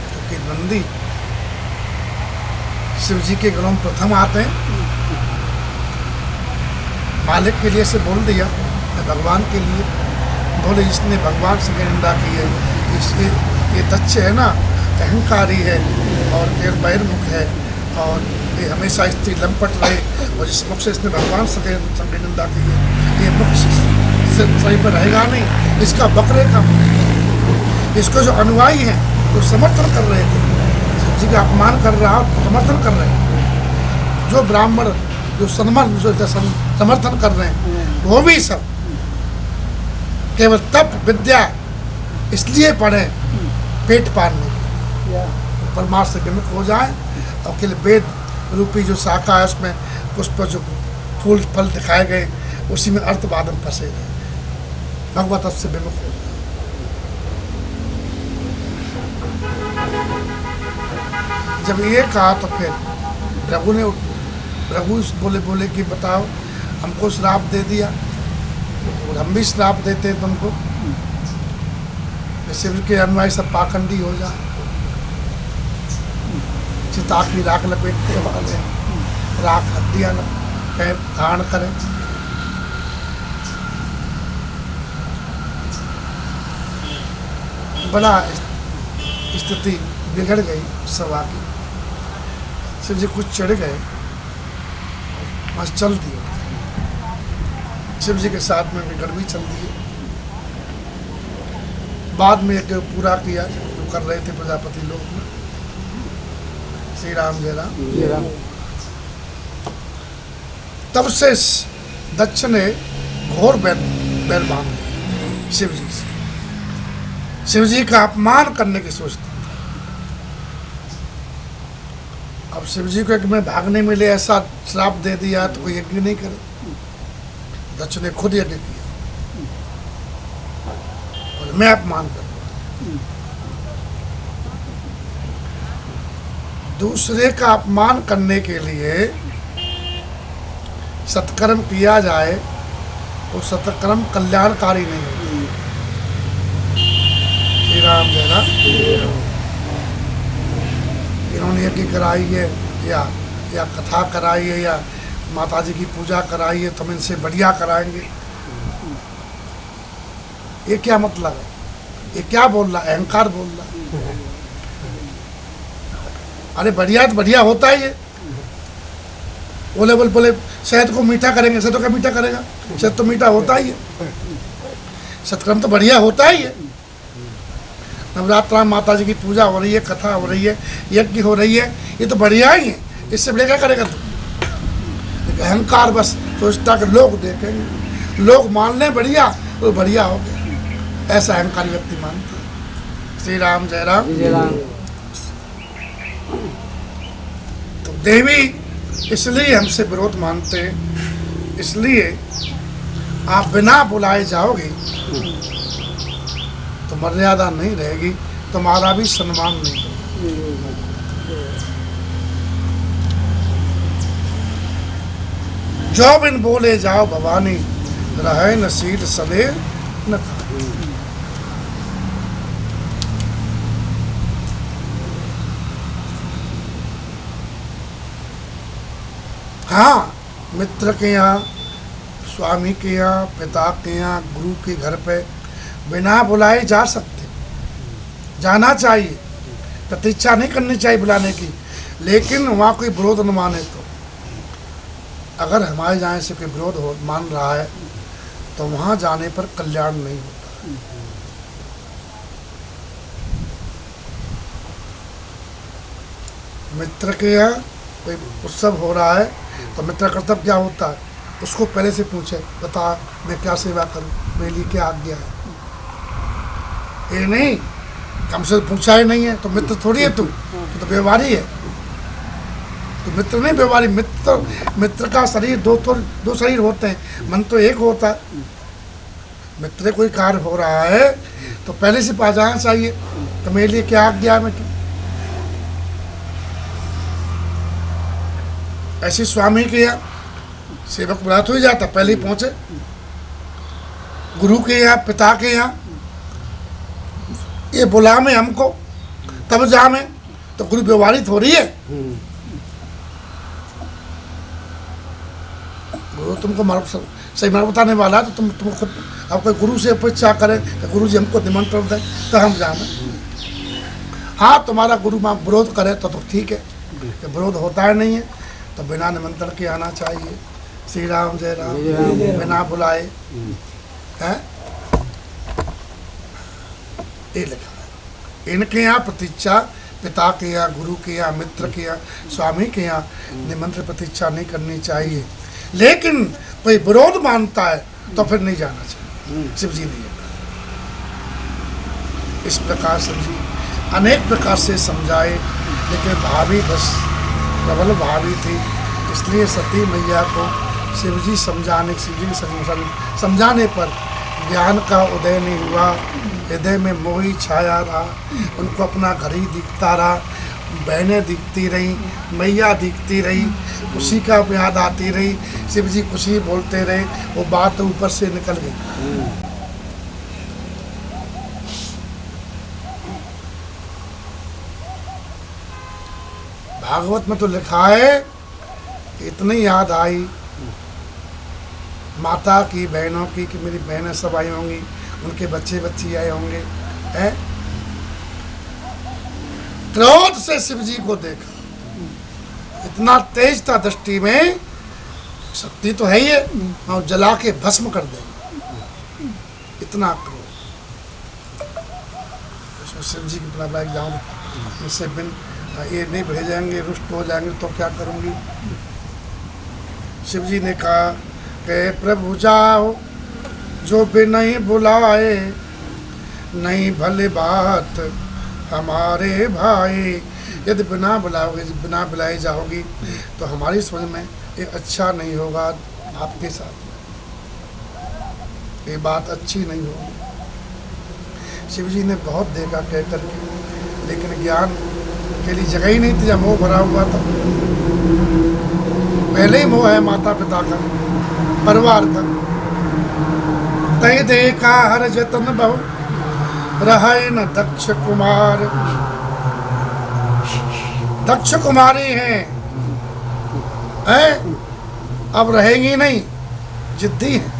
क्योंकि नंदी शिव जी के गणों में प्रथम आते हैं। मालिक के लिए से बोल दिया, भगवान के लिए बोले, इसने भगवान से निंदा की है, इसलिए ये दक्ष है ना, अहंकारी है और फिर बहिर्मुख है और ये हमेशा स्त्री लंपट रहे, और जिस मुख से इसने भगवान से निंदा की है, ये मुख सही पर रहेगा नहीं, इसका बकरे का। इसको जो अनुयायी हैं वो समर्थन कर रहे थे, शिव जी का अपमान कर रहा है, समर्थन कर रहे हैं। जो ब्राह्मण जो समर्थन कर रहे हैं वो भी सब केवल तप विद्या इसलिए पढ़े पेट पालने के, परमार्थ से विमुख हो जाए और केवल वेद रूपी जो शाखा है उसमें पुष्प जो फूल फल दिखाए गए उसी में अर्थवाद में फंसे गए, भगवत से विमुख हो। जब ये कहा तो फिर प्रभु बोले कि बताओ, हमको श्राप दे दिया और हम भी श्राप देते हैं तुमको, शिव के अनुयायी सब पाखंडी हो जाए, चिता की राख लपेटने वाले, राख हड्डियां पैर धारण करें। बड़ा स्थिति बिगड़ गई सभा की। शिव जी कुछ चढ़ गए, बस चल दिए, शिव जी के साथ में बिगड़ भी चल दिए। बाद में एक पूरा किया जो कर रहे थे प्रजापति लोग में। श्री राम जय राम। तब से दक्ष ने घोर बैर बांध लिया शिव जी से, शिव जी का अपमान करने की सोचता। अब शिव जी को एक में भागने मिले ऐसा श्राप दे दिया तो कोई यज्ञ नहीं करे। दक्ष ने खुद यज्ञ किया और मैं अपमान करूंगा। दूसरे का अपमान करने के लिए सत्कर्म किया जाए वो सत्कर्म कल्याणकारी नहीं होती। श्री राम जय राम। इन्होंने यज्ञ कराई है या कथा कराई है या माता जी की पूजा कराई है तो हम इनसे बढ़िया कराएंगे, ये क्या मतलब है? ये क्या बोल रहा है? अहंकार बोल रहा है। अरे बढ़िया तो बढ़िया होता ही है, बोले बोले बोले शहद को मीठा करेंगे, शहद को क्या मीठा करेगा, शहद तो मीठा होता ही है, सत्कर्म तो बढ़िया होता ही है। नवरात्रा में माता जी की पूजा हो रही है, कथा हो रही है, यज्ञ हो रही है, ये तो बढ़िया ही है, इससे बढ़िया क्या करेगा तू। अहंकार बस सोचता कि लोग देखेंगे, लोग मान लें बढ़िया तो बढ़िया हो गया, ऐसा अहंकारी व्यक्ति मानता है। श्री राम जय राम। जय राम। तो देवी इसलिए हमसे विरोध मानते हैं, इसलिए आप बिना बुलाए जाओगे तो मर्यादा नहीं रहेगी, तुम्हारा भी सम्मान नहीं होगा। जो बिन बोले जाओ भवानी, रहे न सील सले न खाए। हाँ, मित्र के यहाँ, स्वामी के यहाँ, पिता के यहाँ, गुरु के घर पे बिना बुलाए जा सकते, जाना चाहिए, प्रतीक्षा नहीं करनी चाहिए बुलाने की, लेकिन वहाँ कोई विरोध न माने तो, अगर हमारे जाने से कोई विरोध हो मान रहा है तो वहाँ जाने पर कल्याण नहीं होता। मित्र के यहाँ कोई उत्सव हो रहा है तो मित्र कर्तव्य क्या होता है, उसको पहले से पूछे, बता मैं क्या सेवा करूं, मेरे लिए क्या आज्ञा है। ये नहीं हमसे पूछा ही नहीं है तो मित्र थोड़ी है तू, तो व्यवहारी है, तो मित्र नहीं व्यवहारी। मित्र का शरीर दो शरीर होते हैं, मन तो एक होता है। मित्र कोई कार्य हो रहा है तो पहले से पा जाना चाहिए, तो मेरे लिए क्या आज्ञा है मैं। ऐसे स्वामी के यहाँ सेवक बुला तो ही जाता, पहले ही पहुंचे। गुरु के यहाँ, पिता के यहाँ ये बुला में हमको तब जा में, तो गुरु व्यवहारित हो रही है। गुरु तुमको सही मार्ग बताने वाला है, तो तुम खुद अब कोई गुरु से अपेक्षा करे तो गुरु जी हमको निमंत्रण दें तो हम जाना। हाँ, तुम्हारा गुरु माँ विरोध करे तो ठीक है, विरोध होता है नहीं है तो बिना निमंत्रण के आना चाहिए। श्री राम जय राम। बिना बुलाए हैं, ये लिखा है। इनके यहाँ प्रतीक्षा, पिता के यहाँ, गुरु के यहाँ, मित्र के यहाँ, स्वामी के यहाँ निमंत्रण प्रतीक्षा नहीं करनी चाहिए, लेकिन कोई विरोध मानता है तो फिर नहीं जाना चाहिए। शिव जी ने इस प्रकार शिव जी अनेक प्रकार से समझाए, लेकिन भाभी बस प्रबल भावी थी, इसलिए सती मैया को शिव जी समझाने, शिव जी समझाने पर ज्ञान का उदय नहीं हुआ। हृदय में मोही छाया रहा, उनको अपना घर ही दिखता रहा, बहनें दिखती रहीं, मैया दिखती रही, उसी का याद आती रही, शिव जी कुछ ही बोलते रहे, वो बात ऊपर से निकल गई। भागवत में तो लिखा है, इतनी याद आई माता की, बहनों की, कि मेरी बहनें सब आई होंगी, उनके बच्चे बच्ची आए होंगे, हैं? क्रोध से शिव जी को देखा, इतना तेज था दृष्टि में, शक्ति तो है ही है, और जला के भस्म कर देगा, इतना क्रोध। तो शिव जी की प्रभा जाऊँ, इनसे बिन ये नहीं भेजेंगे, रुष्ट हो जाएंगे तो क्या करूँगी। शिव जी ने कहा कि प्रभु जाओ, जो भी नहीं बुलाए, नहीं भले बात हमारे भाई। यदि बिना बुलाओगे, बिना बुलाए जाओगी तो हमारी समझ में ये अच्छा नहीं होगा, आपके साथ ये बात अच्छी नहीं होगी। शिव जी ने बहुत देखा कह करके, लेकिन ज्ञान के लिए जगह ही नहीं थी, जब मोह भरा हुआ था। पहले ही मोह है माता पिता का, परिवार का। तय देखा हर जतन बहु, रहे न दक्ष कुमार। दक्ष कुमारी हैं, अब रहेंगी नहीं, जिद्दी हैं।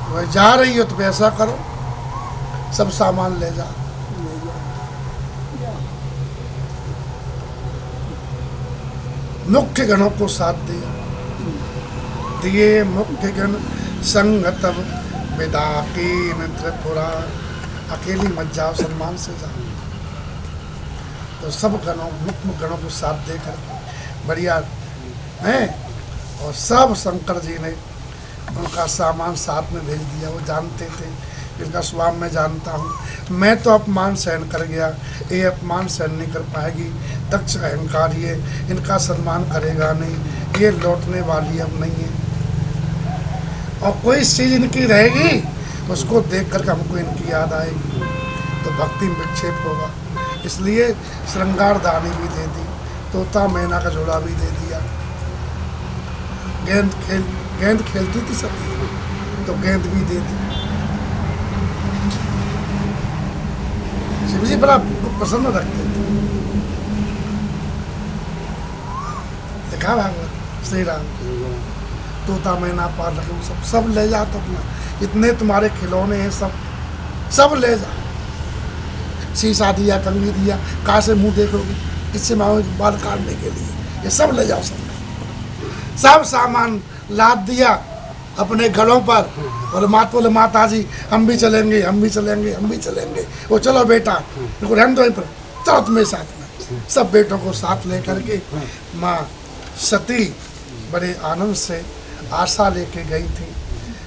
वह जा रही हो तो ऐसा करो, सब सामान ले जा। मुख्य गणों को साथ दिया, दिए मुख्य गण संग तब विदा की त्रिपुरा। अकेली मत जाओ, सम्मान से जाओ। तो सब गणों, मुख्य गणों को साथ देकर बढ़िया है, और सब शंकर जी ने उनका सामान साथ में भेज दिया। वो जानते थे, इनका स्वभाव मैं जानता हूँ, मैं तो अपमान सहन कर गया, ये अपमान सहन नहीं कर पाएगी। दक्ष अहंकारी है, इनका सम्मान करेगा नहीं, ये लौटने वाली अब नहीं है। और कोई चीज़ इनकी रहेगी उसको देख कर हमको इनकी याद आएगी, तो भक्ति में विक्षेप होगा। इसलिए श्रृंगार दानी भी दे दी, तोता मैना का जोड़ा भी दे दिया। गेंद खेलती थी सती, तो गेंद भी दे दी। शिव जी बड़ा प्रसन्न रखते थे। देखा भागवत श्री राम, तोता मैना पार रखे, सब ले जा। तो अपना इतने तुम्हारे खिलौने हैं, सब ले जा। शीशा दिया, कंघी दिया, कहाँ से मुंह देखोगे, किससे मांगोगे बाल काटने के लिए, ये सब ले जाओ। सब सामान लाद दिया अपने गलों पर, और मात बोले माता जी हम भी चलेंगे, हम भी चलेंगे, हम भी चलेंगे। वो चलो बेटा, इनको रहने दो, पर चलो तुम्हें साथ में। सब बेटों को साथ लेकर के माँ सती बड़े आनंद से आशा लेके गई थी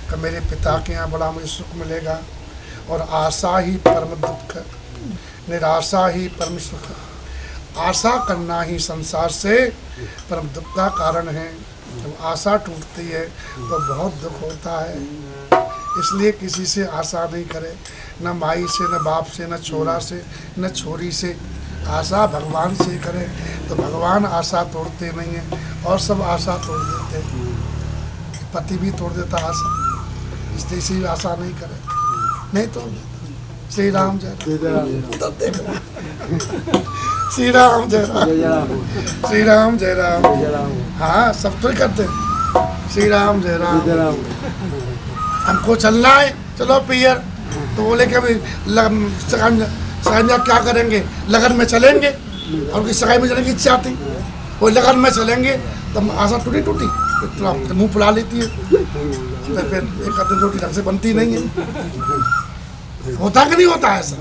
कि मेरे पिता के यहाँ बड़ा मुझे सुख मिलेगा, और आशा ही परम दुख, निराशा ही परम सुख। आशा करना ही संसार से परम दुख का कारण है। जब आशा टूटती है तो बहुत दुख होता है। इसलिए किसी से आशा नहीं करे, न माई से, न बाप से, न छोरा से, न छोरी से। आशा भगवान से करे, तो भगवान आशा तोड़ते नहीं हैं, और सब आशा तोड़ देते हैं। पति भी तोड़ देता आशा, इसलिए इसी आशा नहीं करे, नहीं तोड़ देता। श्री राम जय राम, उधर देख रहा। श्री राम जय राम, श्री राम जय राम। हाँ, सब तो करते हैं। श्री राम जय राम। हमको चलना है, चलो पियर। तो बोले कि अभी सगाई में क्या करेंगे, लगन में चलेंगे। और उनकी सगाई में जाने की इच्छा थी, वो लगन में चलेंगे। तब आशा टूटी, मुंह फुला लेती है, तो फिर एक आधे रोटी ढंग से बनती नहीं है। होता कि नहीं होता ऐसा?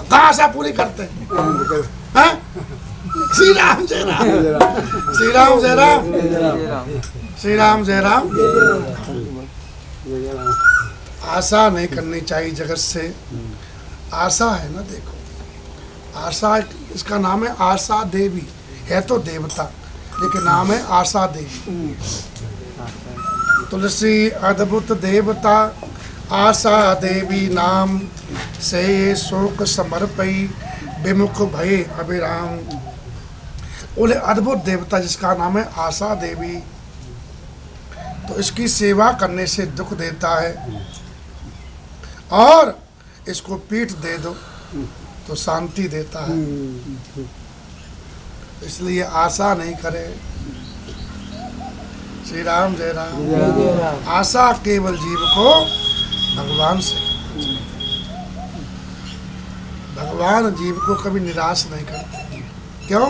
कहाँ आशा पूरी करते हैं? श्री राम जय राम, श्री राम जय राम, श्री राम जय राम। आशा नहीं करनी चाहिए जगत से। आशा है ना, देखो आशा, इसका नाम है आशा देवी। है तो देवता, लेकिन नाम है आशा देवी। तुलसी अद्भुत देवता, आशा देवी नाम से शोक समर्पई, विमुख भय अभिराम। बोले अद्भुत देवता जिसका नाम है आशा देवी, तो इसकी सेवा करने से दुख देता है, और इसको पीठ दे दो तो शांति देता है। इसलिए आशा नहीं करे। श्री राम जय राम। आशा केवल जीव को भगवान से, भगवान जीव को कभी निराश नहीं करते। क्यों?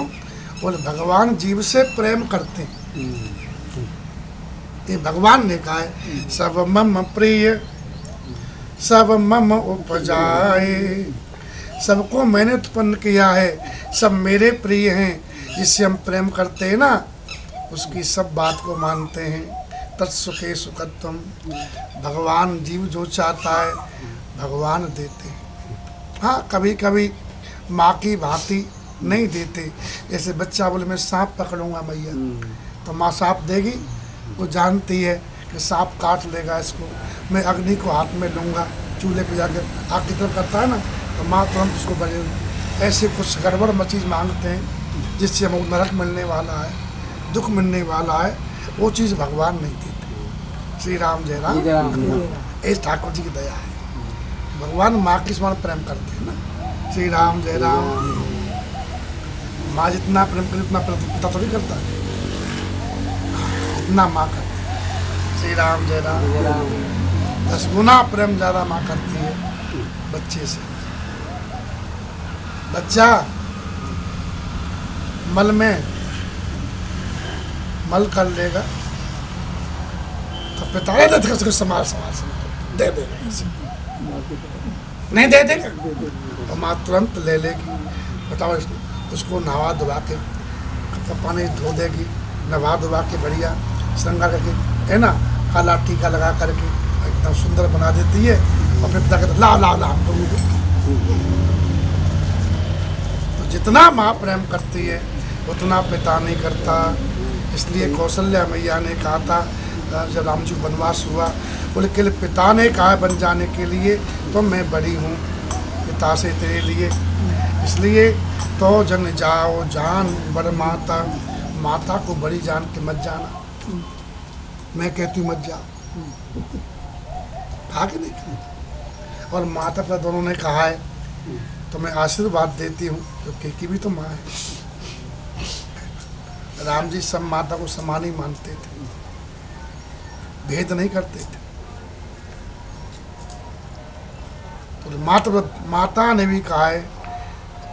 बोले भगवान जीव से प्रेम करते हैं। ये भगवान ने कहा है, सब मम प्रिय सब मम उपजाए। सबको मैंने उत्पन्न किया है, सब मेरे प्रिय हैं। जिससे हम प्रेम करते हैं ना, उसकी सब बात को मानते हैं। तत्सुखे सुखत्वम। भगवान जीव जो चाहता है भगवान देते हैं। हाँ, कभी कभी माँ की भांति नहीं देते। जैसे बच्चा बोले मैं सांप पकड़ूंगा मैया, तो माँ सांप देगी। वो जानती है कि सांप काट लेगा इसको, मैं अग्नि को हाथ में लूँगा, चूल्हे पे जाकर आग की तरफ करता है ना, तो माँ तुरंत उसको बने। ऐसे कुछ गड़बड़ चीज़ मांगते हैं जिससे हमको नरक मिलने वाला है, दुख मिलने वाला है। वो चीज़ भगवान नहीं देते। श्री राम जय राम। इस ठाकुर जी की दया है। भगवान माँ के समान प्रेम करते हैं ना। श्री राम जय राम। माँ जितना प्रेम करे उतना प्रेम पिता थोड़ी करता है, इतना माँ करती है। श्री राम जय राम। 10 गुना प्रेम ज़्यादा माँ करती है बच्चे से। बच्चा मल में मल कर लेगा तो पिता ने दे उसको संभाल दे देगा इसे। नहीं दे देगा और माँ तुरंत ले लेगी। बताओ उसको नहा धुला के पानी धो देगी, नहा धुला के बढ़िया श्रृंगार करके, है ना, काला टीका लगा करके एकदम सुंदर बना देती है। और फिर पिता कहते ला ला ला हमको भी दो। तो जितना माँ प्रेम करती है उतना पिता नहीं करता। इसलिए कौशल्या मैया ने कहा था जब राम जी को वनवास हुआ, बोले के पिता ने कहा बन जाने के लिए तो मैं बड़ी हूँ पिता से तेरे लिए। इसलिए तो जन जाओ जान बड़ माता, माता को बड़ी जान के मत जाना। मैं कहती हूँ मत जाओ, कहा कि नहीं। और माता पिता दोनों ने कहा है तो मैं आशीर्वाद देती हूँ, क्योंकि की भी तो माँ है। राम जी सब माता को समान ही मानते थे, भेद नहीं करते थे। तो माता ने भी कहा है,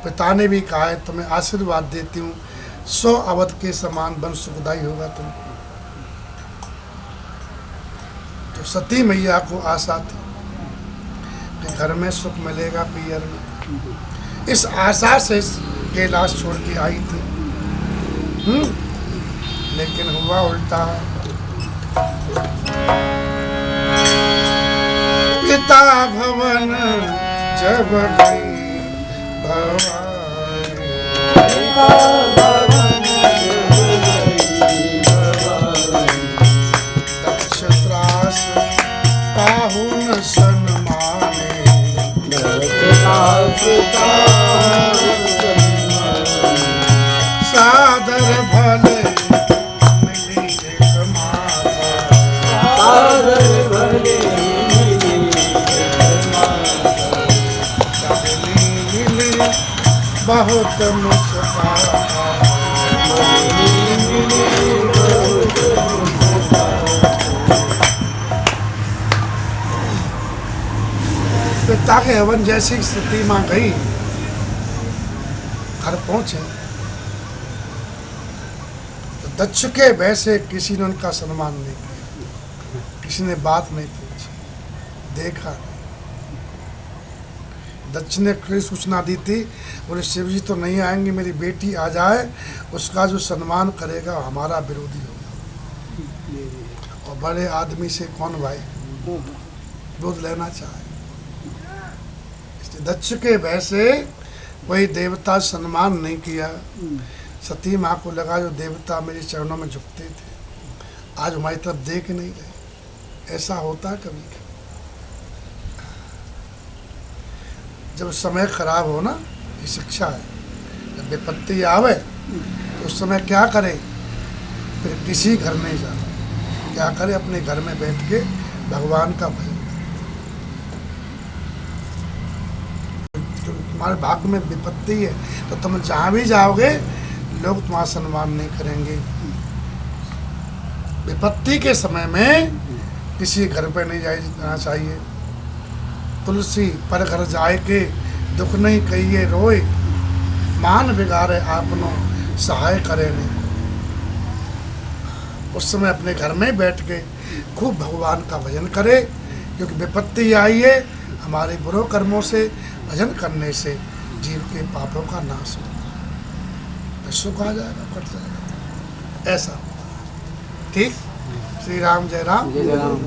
पिता ने भी कहा है, तो मैं आशीर्वाद देती हूँ 100 अवध के समान बन सुखदाई होगा तुम। तो सती मैया को आशा थी कि घर में सुख मिलेगा पियर में। इस आशा से कैलाश छोड़ के आई थी। लेकिन हुआ उल्टा। पिता भवन जब गई भवानी, दक्ष त्रास पाहुन सन्माने, सादर भले मिली एक माता, सादर भले मिली मिली बहुत मुस्कान। पिता के हवन जैसी सती माँ गई, घर पहुंचे तो दक्ष के वैसे किसी ने उनका सम्मान नहीं किया, किसी ने बात नहीं पूछी, देखा नहीं। दक्ष ने कई सूचना दी थी, बोले शिव जी तो नहीं आएंगे, मेरी बेटी आ जाए, उसका जो सम्मान करेगा हमारा विरोधी होगा। और बड़े आदमी से कौन भाई विरोध लेना चाहे। दक्ष के वैसे कोई देवता सम्मान नहीं किया। सती माँ को लगा जो देवता मेरे चरणों में झुकते थे आज हमारी तरफ देख नहीं रहे। ऐसा होता है कभी कभी, जब समय खराब हो ना, ये शिक्षा है। जब विपत्ति आवे तो उस समय क्या करे, फिर किसी घर नहीं जाना, क्या करे, अपने घर में बैठ के भगवान का भजन। तुम्हारे भाग्य में विपत्ति है तो तुम जहाँ भी जाओगे लोग तुम्हारा सम्मान नहीं करेंगे। विपत्ति के समय में किसी घर पर नहीं जाना चाहिए। तुलसी पर घर जाए के दुख नहीं कहिए रोए, मान बिगाड़े आपनो सहाय करे नहीं। उस समय अपने घर में बैठ के खूब भगवान का भजन करे, क्योंकि विपत्ति आई है हमारे बुरे कर्मों से। भजन करने से जीव के पापों का नाश होता है, सुख आ जाएगा, कट जाएगा। ऐसा ठीक। श्री राम जय राम। जय राम।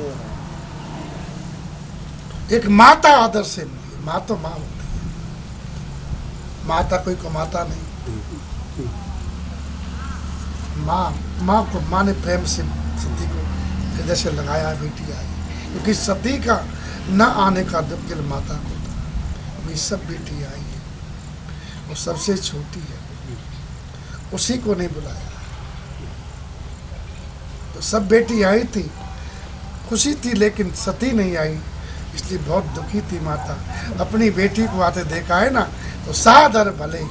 एक माता आदर से मिली। माँ तो माँ होती है, माता कोई कमाता नहीं। माँ ने प्रेम से सती को हृदय से लगाया, बेटी आई। क्योंकि सती का न आने का दुख केवल माता को था। मेरी सब बेटी आई है, वो सबसे छोटी है, उसी को नहीं बुलाया। तो सब बेटी आई थी, खुशी थी, लेकिन सती नहीं आई, इसलिए बहुत दुखी थी माता। अपनी बेटी को आते देखा है ना, तो सादर भले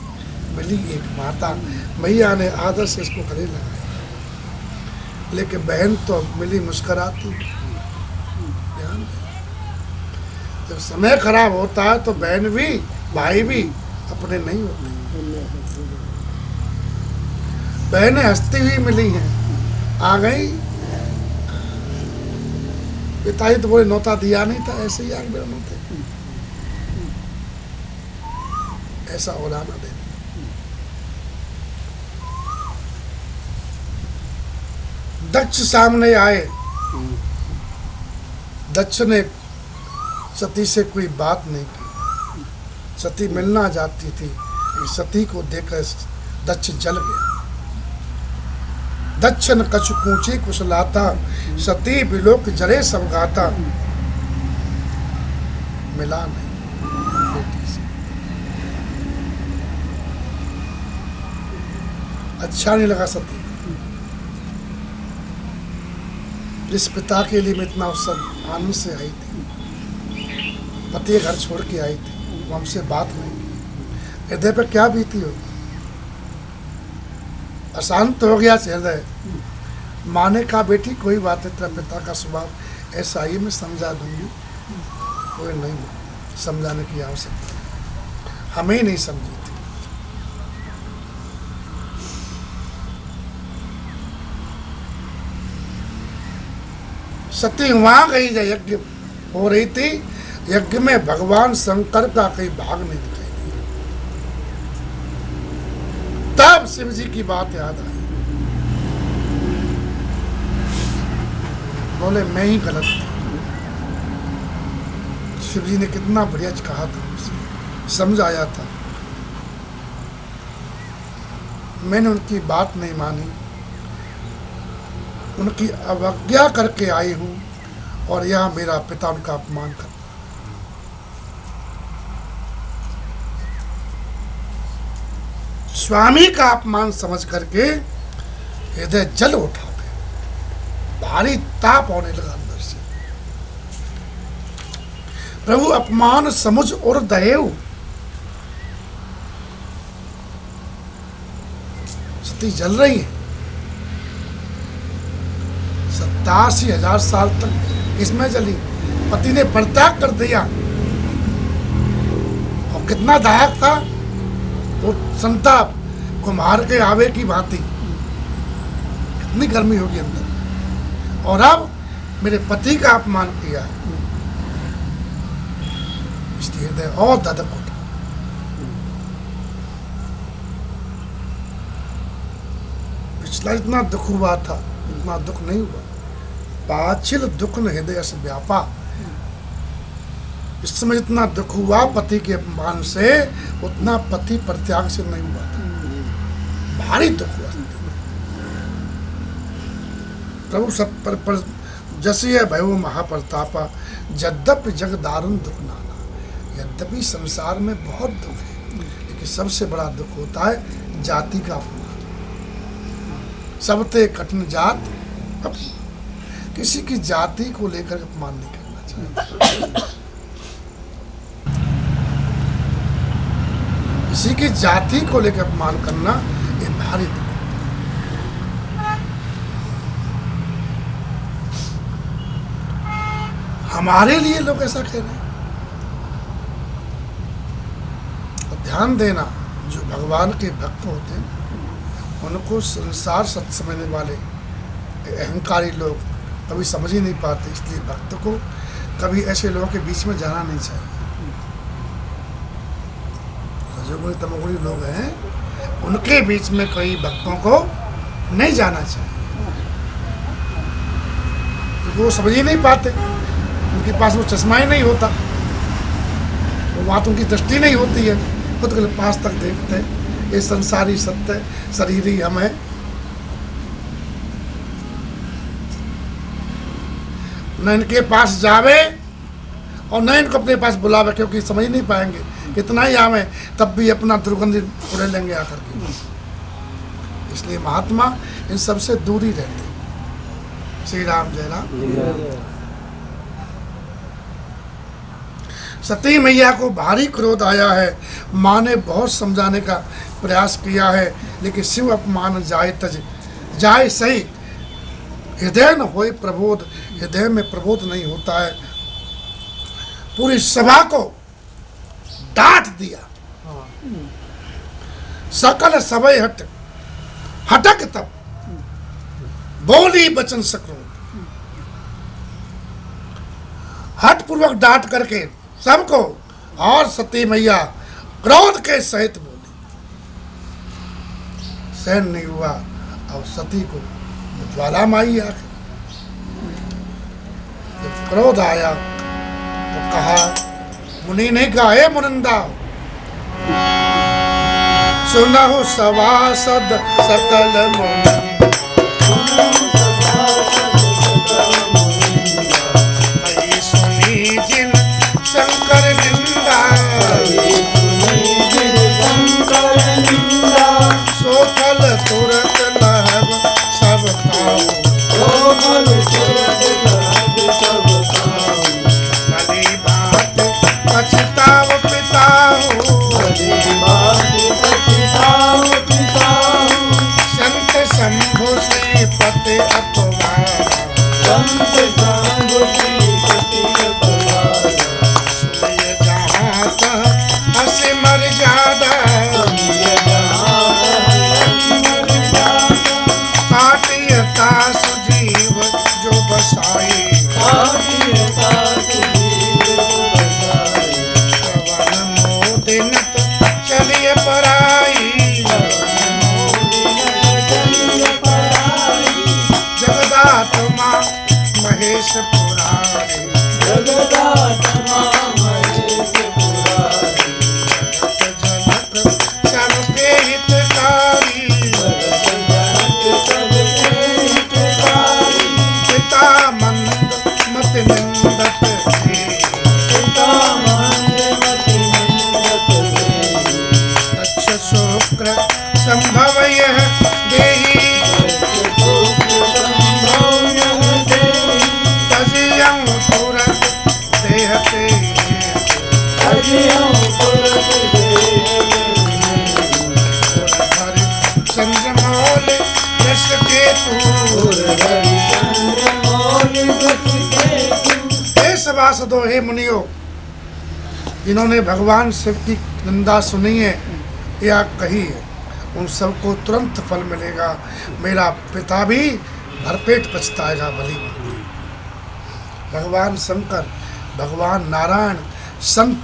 मिली एक माता। मैया ने आदर से इसको गले लगाया, लेकिन बहन तो मिली मुस्कुराती। ध्यान दे, जब समय खराब होता है तो बहन भी भाई भी अपने नहीं होते। बहनें हंसती हुई मिली हैं, आ गई। पिताजी तो बोले नौता दिया नहीं था, ऐसे ही आ गए मेरा नौते। ऐसा होना ना दे। दक्ष सामने आए। दक्ष ने सती से कोई बात नहीं की। सती मिलना जाती थी, सती को देखकर दक्ष जल गया। दक्ष न कछु पूछे कुशलाता, सती बिलोक जरे सब गाता। मिला नहीं बेटी से, अच्छा नहीं लगा सती। जिस पिता के लिए मैं इतना अवसर आनंद से आई थी, पति घर छोड़ के आई थी, वो हमसे बात नहीं की। हृदय पर क्या बीती हो, अशांत हो गया हृदय। माँ ने कहा बेटी कोई बात नहीं, तेरा पिता का स्वभाव ऐसा ही, मैं समझा दूंगी। कोई नहीं समझाने की आवश्यकता नहीं, हमें ही नहीं समझी थी। सती वहां गई जब यज्ञ हो रही थी। यज्ञ में भगवान शंकर का कहीं भाग नहीं दिखाई दिया। तब शिव जी की बात याद आई। बोले मैं ही गलत था। शिव जी ने कितना बढ़िया कहा था, समझाया था। मैंने उनकी बात नहीं मानी, उनकी अवज्ञा करके आई हूं, और यह मेरा पिता उनका अपमान करता। स्वामी का अपमान समझ करके हृदय जल उठा गया, भारी ताप होने लगा अंदर से। प्रभु अपमान समुझ और दहेव। सती जल रही है। 87,000 साल तक इसमें जली, पति ने परित्याग कर दिया। और कितना दायक था वो संताप, कुम्हार के आवे की भांति। कितनी गर्मी होगी अंदर। और अब मेरे पति का अपमान किया, इसलिए हृदय और धधक उठा। पिछला इतना दुख हुआ था, इतना दुख नहीं हुआ। पाछिल दुख न हृदय से व्यापा। इस समय जितना दुख हुआ पति के अपमान से, उतना पति परित्याग से नहीं हुआ था। भारी दुख हुआ। प्रभु सब पर जसिए भयो महाप्रतापा, यद्यपि जग दारुण दुख नाना। यद्यपि संसार में बहुत दुख है, लेकिन सबसे बड़ा दुख होता है जाति का अपमान। सबते कठिन जात अपमान। किसी की जाति को लेकर अपमान नहीं करना चाहिए। किसी की जाति को लेकर अपमान करना ये भारी दुख। हमारे लिए लोग ऐसा कह रहे हैं। और ध्यान देना, जो भगवान के भक्त होते हैं उनको संसार सत्य समझने वाले अहंकारी लोग कभी समझ ही नहीं पाते। इसलिए भक्त को कभी ऐसे लोगों के बीच में जाना नहीं चाहिए। रजोगुणी तमोगुणी लोग हैं, उनके बीच में कोई भक्तों को नहीं जाना चाहिए। तो वो समझ ही नहीं पाते, उनके पास वो चश्मा ही नहीं होता, वो वहाँ तो उनकी दृष्टि नहीं होती है। खुद के पास तक देखते हैं ये संसारी सत्य, शरीर ही हम है। न इनके पास जावे और न इनको अपने पास बुलावे, क्योंकि समझ नहीं पाएंगे। कितना ही आवे तब भी अपना दुर्गंध उड़े लेंगे आकर के। इसलिए महात्मा इन सबसे दूर ही रहते। श्री राम जय राम। सती मैया को भारी क्रोध आया है। माँ ने बहुत समझाने का प्रयास किया है, लेकिन शिव अपमान जाए तज जाए सही, हृदय न होए प्रबोध। हृदय में प्रबोध नहीं होता है। पूरी सभा को डांट दिया। सकल सभय हटक तब बोली वचन सक्रोध, हठ पूर्वक डांट करके सबको, और सती मैया क्रोध के सहित बोली। सहन नहीं हुआ और सती को ज्वाला माई आके जब क्रोध आया तो कहा, मुनि ने कहा, हे मुनिंदा, सुनहु सभासद सकल मुनि, हई सुनी जिन शंकर निंदा, सोफल तुरत लहब सब काहू, भली बात पछताव पिताहू, संत शंभु श्रीपति अपवार, सोय जहाँ तह हंसी मर्यादा, काटियता सुजीव जो बसाई, पवन मोदिनत चलिए पराई, जगदात्मा महेश पुरारी, जगत जनक सबके हितकारी, पिता मंद मत निंदत थे, दक्ष शुक्र संभव यह देही, तजियं तुरत देहते, चंद्रमौल यश केतु, हे सभासदों, हे मुनियों, इन्होंने भगवान शिव की निंदा सुनी है या कही है, उन सबको तुरंत फल मिलेगा। मेरा पिता भी भरपेट पछताएगा। भली भगवान शंकर, भगवान नारायण, संत,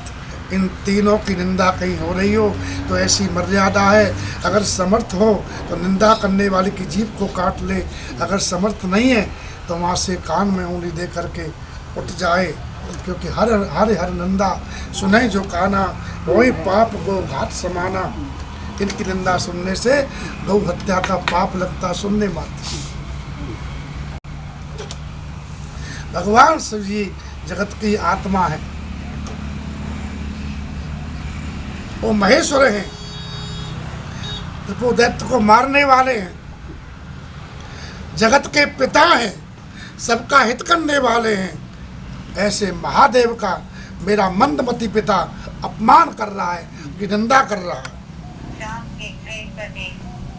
इन तीनों की निंदा कहीं हो रही हो तो ऐसी मर्यादा है। अगर समर्थ हो तो निंदा करने वाले की जीभ को काट ले, अगर समर्थ नहीं है तो वहाँ से कान में उंगली दे करके उठ जाए, क्योंकि हर निंदा सुने जो काना, वही पाप गो घाट समाना। इनकी निंदा सुनने से गौ हत्या का पाप लगता सुनने मात्र। भगवान शिव जी जगत की आत्मा है, वो महेश्वर हैं, त्रिपुर दैत्य को मारने वाले हैं, जगत के पिता हैं, सबका हित करने वाले हैं। ऐसे महादेव का मेरा मंदमती पिता अपमान कर रहा है, कि निंदा कर रहा है।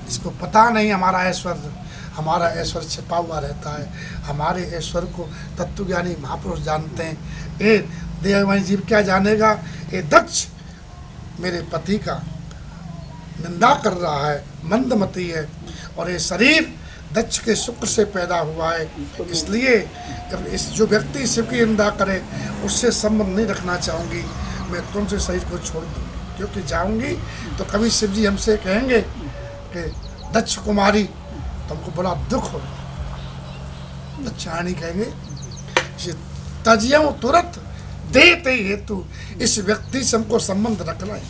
इसको पता नहीं हमारा ऐश्वर्य छिपा हुआ रहता है। हमारे ऐश्वर्य को तत्वज्ञानी महापुरुष जानते हैं। ये देवमय जीव क्या जानेगा? ये दक्ष मेरे पति का निंदा कर रहा है, मंदमती है, और ये शरीर दक्ष के शुक्र से पैदा हुआ है। इसलिए इस जो व्यक्ति शिव की निंदा करे उससे संबंध नहीं रखना चाहूँगी। मैं तुमसे शरीर को छोड़ दूँगी, क्योंकि जाऊँगी तो कभी शिव जी हमसे कहेंगे कि दक्ष कुमारी तुमको बड़ा दुख होगा। दक्षाणी कहेंगे तजियों तुरंत देते हेतु इस व्यक्ति से हमको संबंध रखना है।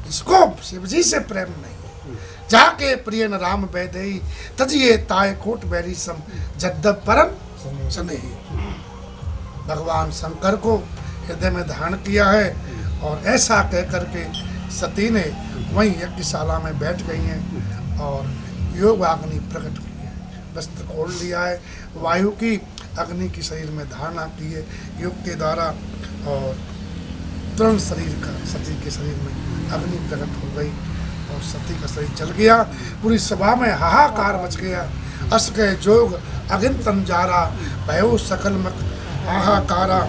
इसको शिव जी से प्रेम नहीं। जाके प्रिय न राम वैदेही तजिए ताए कोट बैरी सम जद्दब परम स्नेही। भगवान शंकर को हृदय में धारण किया है, और ऐसा कह करके सती ने वहीं यज्ञशाला में बैठ गई हैं और योगाग्नि प्रकट की है। वस्त्र खोल लिया है, वायु की अग्नि की शरीर में धारणा की है योग के द्वारा, और तुरंत शरीर का सती के शरीर में अग्नि प्रकट हो गई और सती का शरीर जल गया। पूरी सभा में हाहाकार मच गया। अस के जोग अगिन तन जारा भयो सकल मत हाहाकारा।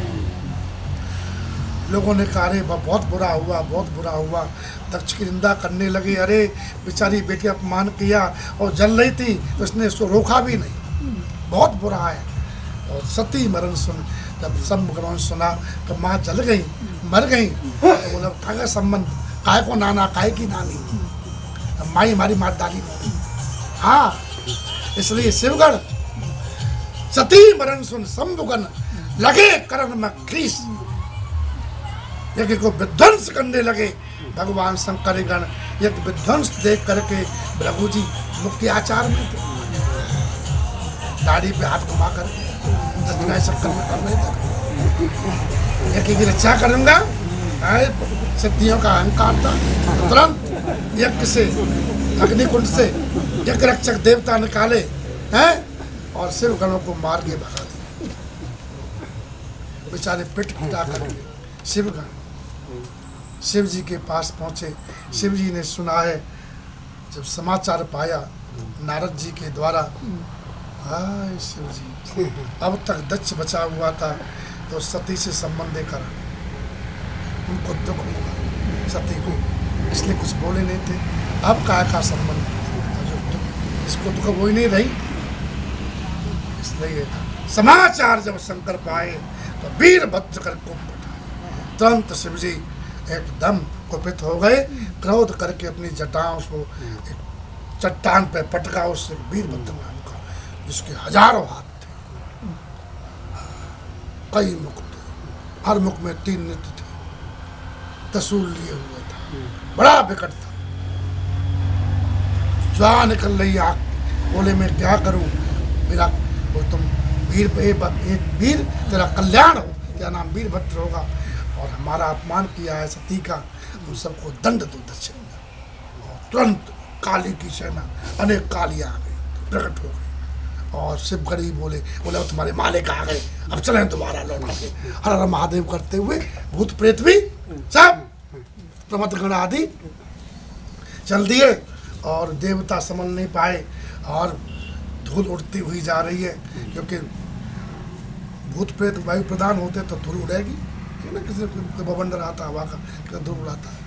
लोगों ने कहा अरे बहुत बुरा हुआ, बहुत बुरा हुआ। दक्ष की निंदा करने लगे, अरे बेचारी बेटी अपमान किया और जल रही थी तो इसने इसको रोका भी नहीं, बहुत बुरा है। और सती मरण सुन, जब सब सुना तो माँ जल गई, मर गई, तो बोला था संबंध काय को नाना काय की नानी, माई हमारी मात डाली। हाँ, इसलिए शिवगण सती मरण सुन शंभुगन लगे करण में क्रीस, यज्ञ को विध्वंस करने लगे भगवान शंकर गण। यज्ञ विध्वंस देख करके प्रभु जी मुक्ति आचार में थे, दाढ़ी पे हाथ घुमा करके दक्षिणाय शंकर में कर रहे थे। यज्ञ की रक्षा करूंगा, सिद्धियों का अहंकार था, तुरंत यज्ञ से अग्निकुंड से यज्ञ रक्षक देवता निकाले हैं और शिव गणों को मार के भगा दिए। बेचारे पिट पिटा करके शिवगण शिव जी के पास पहुंचे। शिव जी ने सुना है, जब समाचार पाया नारद जी के द्वारा, हाय शिव जी, अब तक दक्ष बचा हुआ था तो सती से संबंध करा, उनको दुख हुआ सती को, इसलिए कुछ बोले नहीं थे। अब का संबंध, जो इसको दुख वो ही नहीं रही। इसलिए समाचार जब शंकर पाए तो वीरभद्र कर को पठाए। तुरंत शिव जी एकदम कुपित हो गए, क्रोध करके अपनी जटाओं को एक चट्टान पे पटका, उससे वीरभद्र नाम का, जिसके हजारों हाथ थे, कई मुख थे, हर मुख में 3 नेत्र थे, त्रिशूल लिए हुए था, बड़ा विकट था। ज्वार निकल रही आग, बोले मैं क्या करूं, मेरा वो तुम वीर वीर तेरा कल्याण हो, तेरा नाम वीरभद्र होगा, और हमारा अपमान किया है सती का, उन सबको दंड दो दक्षिण में। और तुरंत काली की सेना, अनेक कालियां आ गई, प्रकट हो गई, और शिव गरीब बोले तुम्हारे मालिक आ गए, अब चलें दोबारा लौटा के। हर हर महादेव करते हुए भूत प्रेत भी सब प्रमथगण आदि चल दिए, और देवता समझ नहीं पाए, और धूल उड़ती हुई जा रही है, क्योंकि भूत प्रेत वायु प्रदान होते तो धूल उड़ेगी ना, किसी बवंडर आता हवा का धूल उड़ाता है,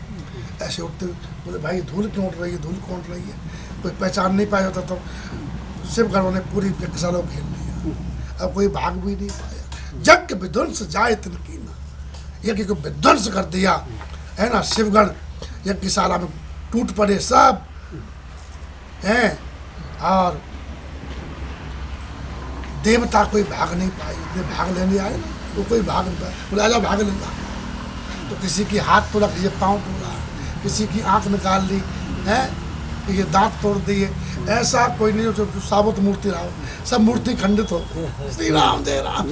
ऐसे उड़ते हुए बोले भाई धूल क्यों उड़ रही है, धूल क्यों उड़ रही है, कोई पहचान नहीं पाया होता। तो शिवगणों ने पूरी यज्ञशाला घेर लिया, अब कोई भाग भी नहीं पाया। यज्ञ विध्वंस जाए तिनकी ना, यज्ञ को विध्वंस कर दिया है ना शिवगण, यज्ञशाला में टूट पड़े सब हैं, और देवता कोई भाग नहीं पाए, इतने भाग लेने आए ना, तो कोई भाग नहीं पाया, बोले आजा भाग लेगा, तो किसी की हाथ तोड़ा, किसी पाँव तोड़ा, किसी की आंख निकाल ली है, ये दांत तोड़ दिए, ऐसा कोई नहीं जो साबुत मूर्ति रहा हो, सब मूर्ति खंडित हो। श्री राम जय राम।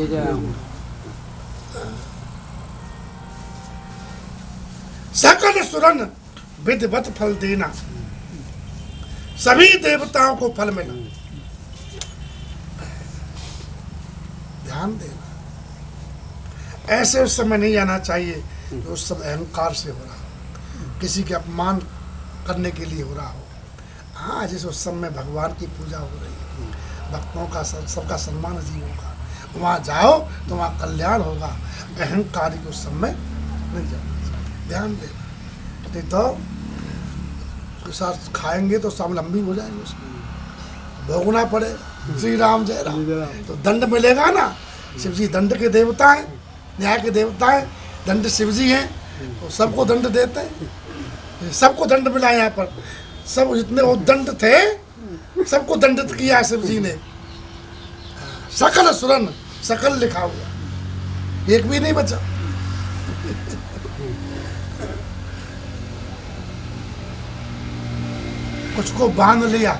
सकल सुरन विधिवत फल देना, सभी देवताओं को फल मिला। ध्यान देना, ऐसे उस समय नहीं आना चाहिए जो उस समय अहंकार से हो रहा हो, किसी के अपमान करने के लिए हो रहा हो। हाँ, जैसे उस समय भगवान की पूजा हो रही है, भक्तों का सबका सम्मान जीवों का, वहाँ जाओ तो वहाँ कल्याण होगा। अहंकारी को उस समय नहीं जाना चाहिए, ध्यान देना, नहीं तो उसके साथ खाएंगे तो सब लंबी हो जाएंगे, उसमें भोगना पड़े। श्री राम जय राम। तो दंड मिलेगा ना, शिव जी दंड के देवता हैं, न्याय के देवता हैं, दंड शिव जी हैं, तो सबको दंड देते हैं, सबको दंड मिला यहाँ पर, सब जितने वो दंड थे सबको दंडित किया शिव जी ने। सकल सुरन, सकल लिखा हुआ, एक भी नहीं बचा। कुछ को बांध लिया,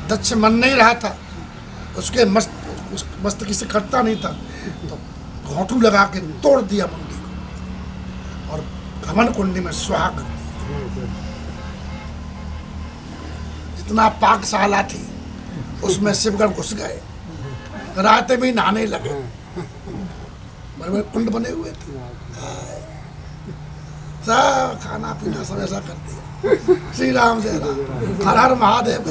दक्ष मन नहीं रहा था, उसके मस्तक से कटता नहीं था, तो घोंटू लगा के तोड़ दिया मुंडी को, और घमन कुंडी में स्वाहा कर दिया। जितना पाकशाला थी उसमें शिवगण घुस गए, रात में नहाने लगे, बड़े बड़े कुंड बने हुए थे, सब खाना पीना सब ऐसा कर दिया। श्री राम जय राम, हर हर महादेव।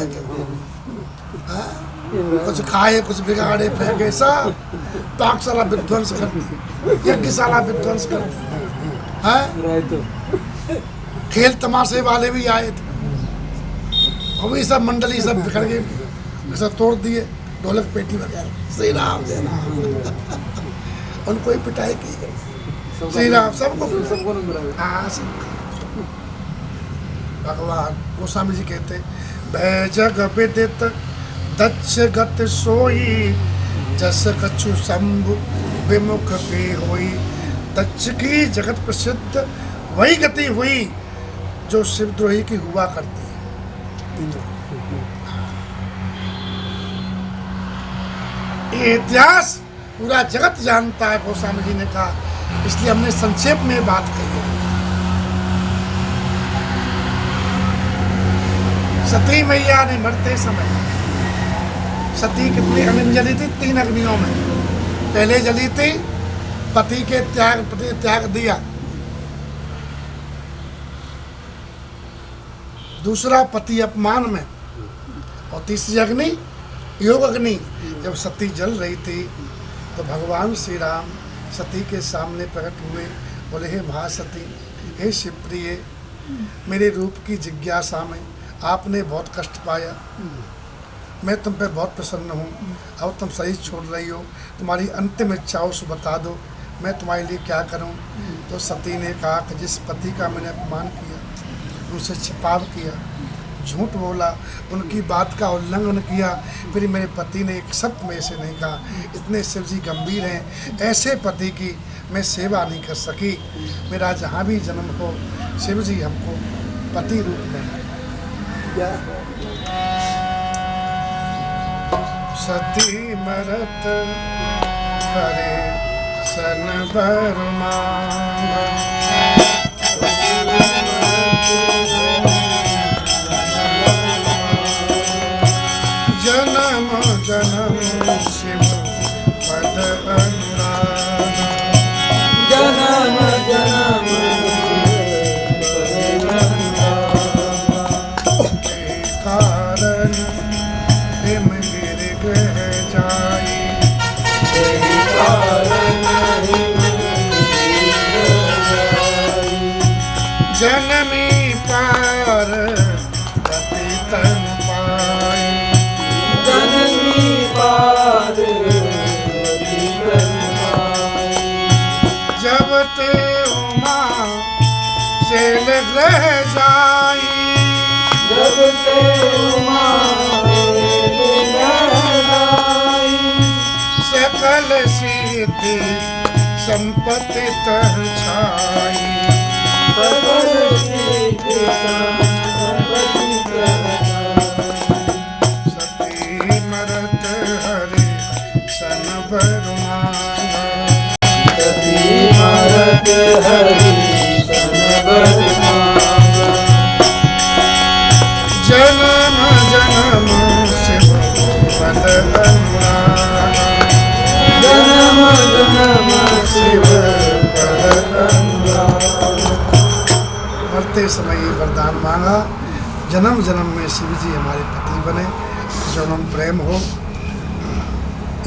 हाँ? कुछ खाए कुछ बिगाड़े फेंके सब पाकशाला विध्वंस कर दी, यज्ञशाला विध्वंस कर दी। हाँ? खेल तमाशे वाले भी आए थे, और भी सब मंडली सब बिखर गए, सब तोड़ दिए, ढोलक पेटी वगैरह। श्री राम जय राम। उनको ही पिटाई की, श्री राम सबको हाँ सबको। भगवान गोस्वामी जी कहते भय जग विदित दक्ष गत सोई, जस कछु शंभु विमुख भी होई। दक्ष की जगत प्रसिद्ध वही गति हुई जो शिवद्रोही की हुआ करती है। ये इतिहास पूरा जगत जानता है, गोस्वामी जी ने कहा, इसलिए हमने संक्षेप में बात कही है। सती मैया ने मरते समय, सती कितनी अग्नि जली थी? 3 अग्नियों में। पहले जली थी पति के त्याग दिया, दूसरा पति अपमान में, और तीसरी अग्नि योग अग्नि। जब सती जल रही थी तो भगवान श्री राम सती के सामने प्रकट हुए, बोले हे महासती, हे शिवप्रिय, मेरे रूप की जिज्ञासा में आपने बहुत कष्ट पाया, मैं तुम पे बहुत प्रसन्न हूँ। अब तुम शरीर छोड़ रही हो, तुम्हारी अंतिम इच्छा उसे बता दो, मैं तुम्हारे लिए क्या करूँ। तो सती ने कहा कि जिस पति का मैंने अपमान किया, उनसे छिपाव किया, झूठ बोला, उनकी बात का उल्लंघन किया, फिर मेरे पति ने एक शब्द में से नहीं कहा, इतने शिव जी गंभीर हैं, ऐसे पति की मैं सेवा नहीं कर सकी। मेरा जहाँ भी जन्म हो, शिव जी हमको पति रूप में सती मरत करे सन बरमांगा, जन्म जन्म शिव पद अनुराग, जन्म जन्म के कारण हिम गिर गह जाई, जनमी पार पति तन पाई, जननी पार जब ते उमा से ग्रह जाई, जब ते उमा सकल सिद्धि संपत्ति तह छाई, सकल सिद्धि संपत्ति सती मरत हरे सन बरमांगा, सती मरत हरि सन बरमांगा, जन्म जन्म शिव पद अनुराग, जन्म जन्म शिव पद अनुराग। मरते समय ये वरदान मांगा, जन्म जन्म में शिव जी हमारे पति बने, जन्म प्रेम हो।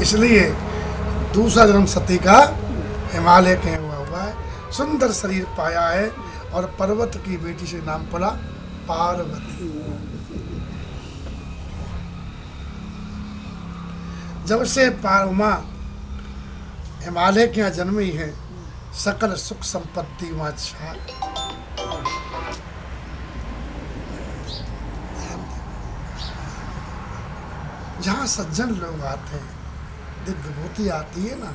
इसलिए दूसरा जन्म सती का हिमालय के हुआ है, सुंदर शरीर पाया है, और पर्वत की बेटी से नाम पड़ा पार्वती। जब से उमा हिमालय के यहाँ जन्मी है, सकल सुख संपत्ति वहाँ छा। जहाँ सज्जन लोग आते हैं, दिव्य विभूति आती है ना,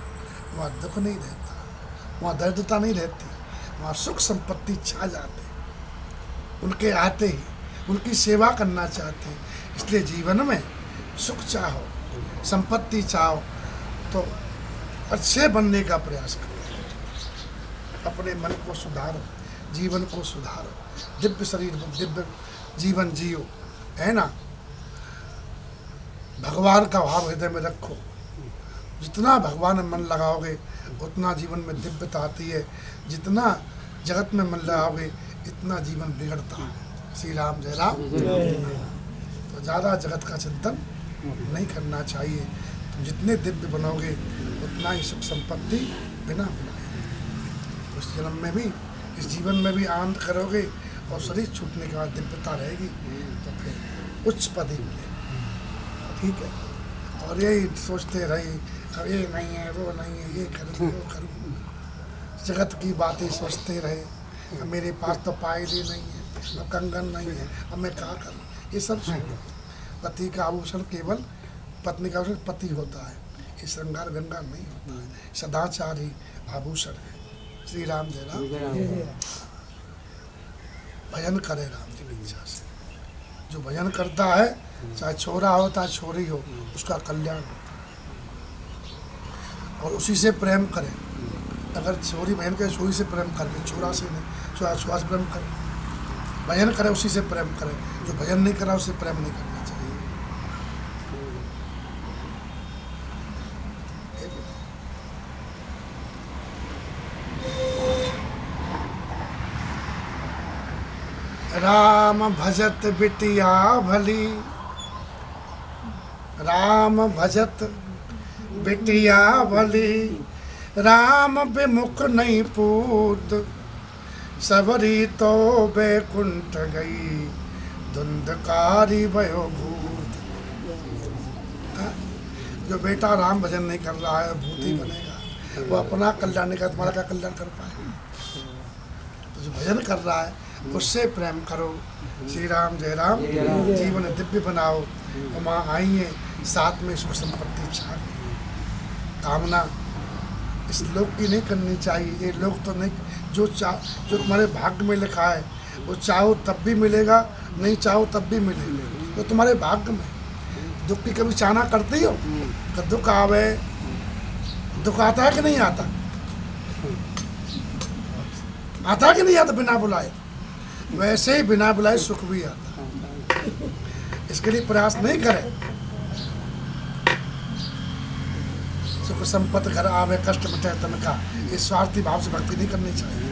वहाँ दुख नहीं रहता, वहाँ दरिद्रता नहीं रहती, वहाँ सुख संपत्ति छा जाते हैं। उनके आते ही उनकी सेवा करना चाहते हैं। इसलिए जीवन में सुख चाहो, संपत्ति चाहो, तो अच्छे बनने का प्रयास करो, अपने मन को सुधारो, जीवन को सुधारो, दिव्य शरीर में दिव्य जीवन जियो, है ना। भगवान का भाव हृदय में रखो, जितना भगवान में मन लगाओगे उतना जीवन में दिव्यता आती है, जितना जगत में मन लगाओगे इतना जीवन बिगड़ता है। श्री राम जय राम। तो ज़्यादा जगत का चिंतन नहीं करना चाहिए। तुम जितने दिव्य बनोगे उतना ही सुख संपत्ति बिना बुलाए उस जन्म में भी, इस जीवन में भी आनंद करोगे और शरीर छूटने के बाद दिव्यता रहेगी तो फिर उच्च पद ही मिलेगा। ठीक है। और यही सोचते रहे अब ये नहीं है वो नहीं है, ये करूँ वो करूँ, जगत की बातें सोचते रहे। अब मेरे पास तो पायली नहीं है, अब कंगन नहीं है, अब मैं क्या करूँ, ये सब छोड़ो। पति का आभूषण केवल पत्नी का आभूषण पति होता है, ये श्रृंगार व्यंगार नहीं होता है। सदाचार ही आभूषण है। श्री राम जय राम। भजन करे राम जी की इच्छा से। जो भजन करता है चाहे छोरा हो चाहे छोरी हो उसका कल्याण होता है और उसी से प्रेम करे। अगर छोरी भजन करे छोरी से प्रेम करे, छोरा से नहीं, छोरा छोरा से प्रेम करे। भजन करे उसी से प्रेम करे, जो भजन नहीं करा उससे प्रेम नहीं करना चाहिए। राम भजत बिटिया भली, राम भजत बिटिया भली, राम विमुख नहीं पूत, सबरी तो बैकुंठ गई, धुंधकारी भयो भूत। जो बेटा राम भजन नहीं कर रहा है भूत ही बनेगा, वो अपना कल्याण नहीं कर, तुम्हारा क्या कल्याण कर पाएगा। तो जो भजन कर रहा है उससे प्रेम करो। श्री राम जय राम। जीवन दिव्य बनाओ। और माँ आई है साथ में सुख संपत्ति छा गई। कामना इस लोक की नहीं करनी चाहिए। ये लोग तो नहीं, जो तुम्हारे भाग्य में लिखा है वो चाहो तब भी मिलेगा, नहीं चाहो तब भी मिलेगा, तो तुम्हारे भाग्य में। दुख की कभी चाहना करती हो कि दुख आवे, दुख आता है कि नहीं आता, आता है कि नहीं आता बिना बुलाए। वैसे ही बिना बुलाए सुख भी आता है। इसके लिए प्रयास नहीं करें। सुख संपत्ति घर आवे कष्ट मिटे तन का, ये स्वार्थी भाव से भक्ति नहीं करनी चाहिए।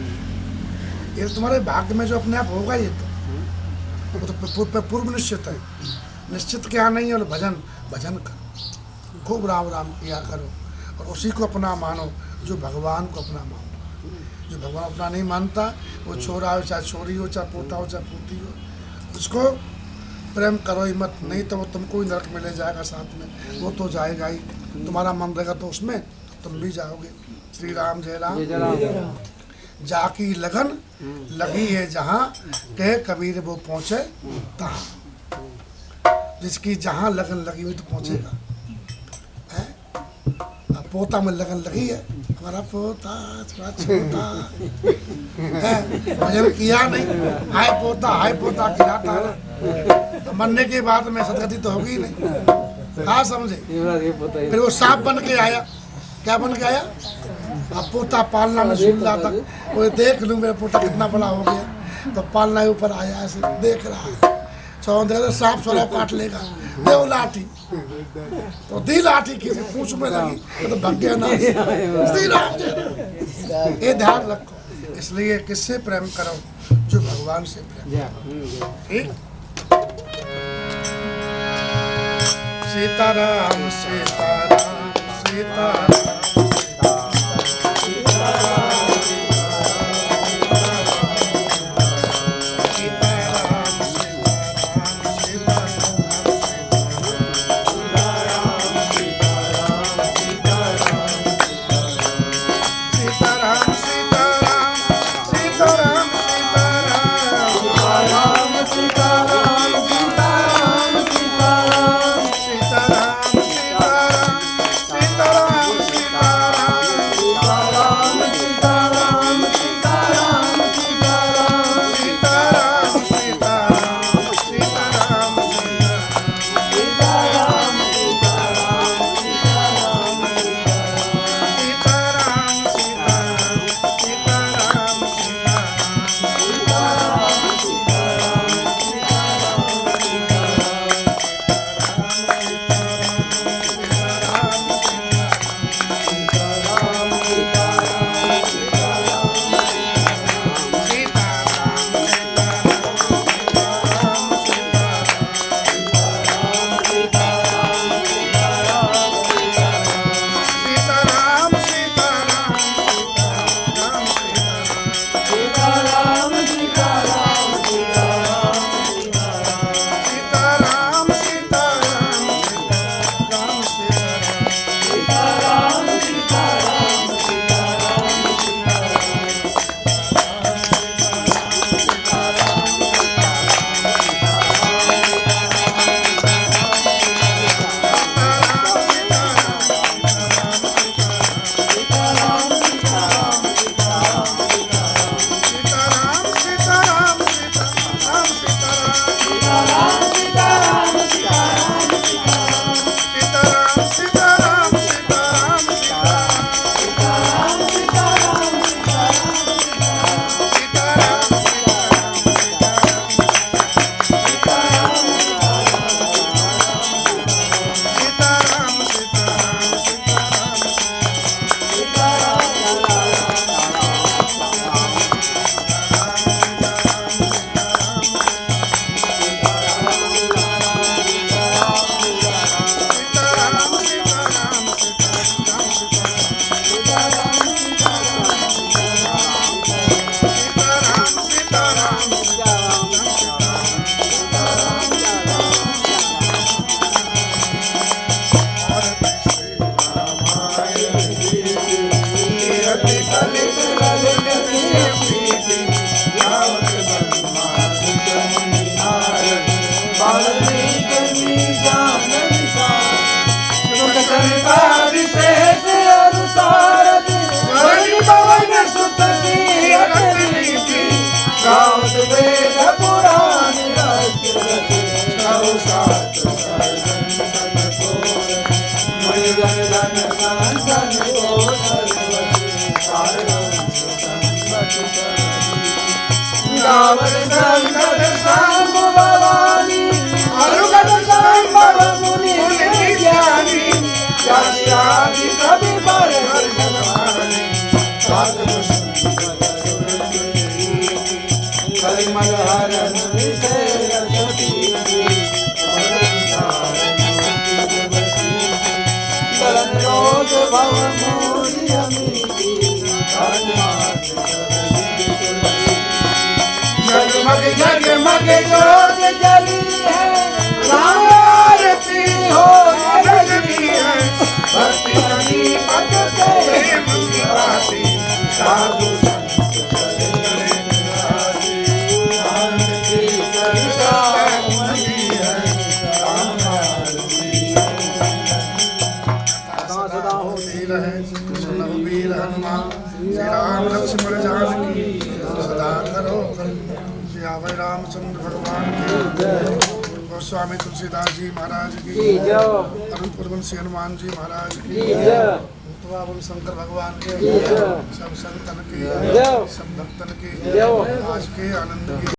ये तुम्हारे भाग्य में जो अपने आप होगा ये तो वो तो पूर्व निश्चित है। निश्चित क्या नहीं है। भजन भजन करो, खूब राम राम किया करो और उसी को अपना मानो जो भगवान को अपना मानो। जो भगवान अपना नहीं मानता, वो छोरा हो चाहे छोरी हो, चाहे पोता हो चाहे पोती हो, उसको प्रेम करो ही मत, नहीं तो वो तुमको ही नरक में ले जाएगा साथ में। वो तो जाएगा ही, तुम्हारा मन रहेगा तो उसमें तुम भी जाओगे। श्री राम जय राम। जाकी लगन लगी है जहाँ, कहे कबीर वो पहुँचे तहाँ। जिसकी जहाँ लगन लगी हुई तो पहुँचेगा। पोता में लगन लगी है, हमारा पोता थोड़ा छोटा है, भजन किया नहीं, हाय पोता गिराता है, तो मरने के बाद में सदगति तो होगी नहीं। हाँ समझे। फिर वो सांप बन के आया। क्या बन के आया? अब पोता पालना में सुन रहा था, वो देख लूँ मेरा पोता कितना बड़ा हो गया, तो पालना के ऊपर आया, ऐसे देख रहा है। सांप सोलह काट लेगा, दे लाठी, तो दी लाठी की पूंछ में लगी तो भाग गया ना। ये ध्यान रखो। इसलिए किससे प्रेम करो? जो भगवान से प्रेम करो। ठीक। सीताराम सीताराम सीताराम। सीताराम जगमग जोत जली है, राम आरती हो रही है, भक्ति नदी पट से प्रेम की बाती, साधु संत चले निराजी, आनंद की चर्चा मनी है, राम आरती सदा होती रहे रघुवीर हनुमान, श्री राम लक्ष्मण जानकी सदा करो वै रामचंद्र भगवान की, गोस्वामी तुलसीदास जी महाराज की, अरुणपुर वंशी हनुमान जी महाराज की, उत्तरावन शंकर भगवान के, सब संतन की, सब भक्तन की, आज के आनंद की।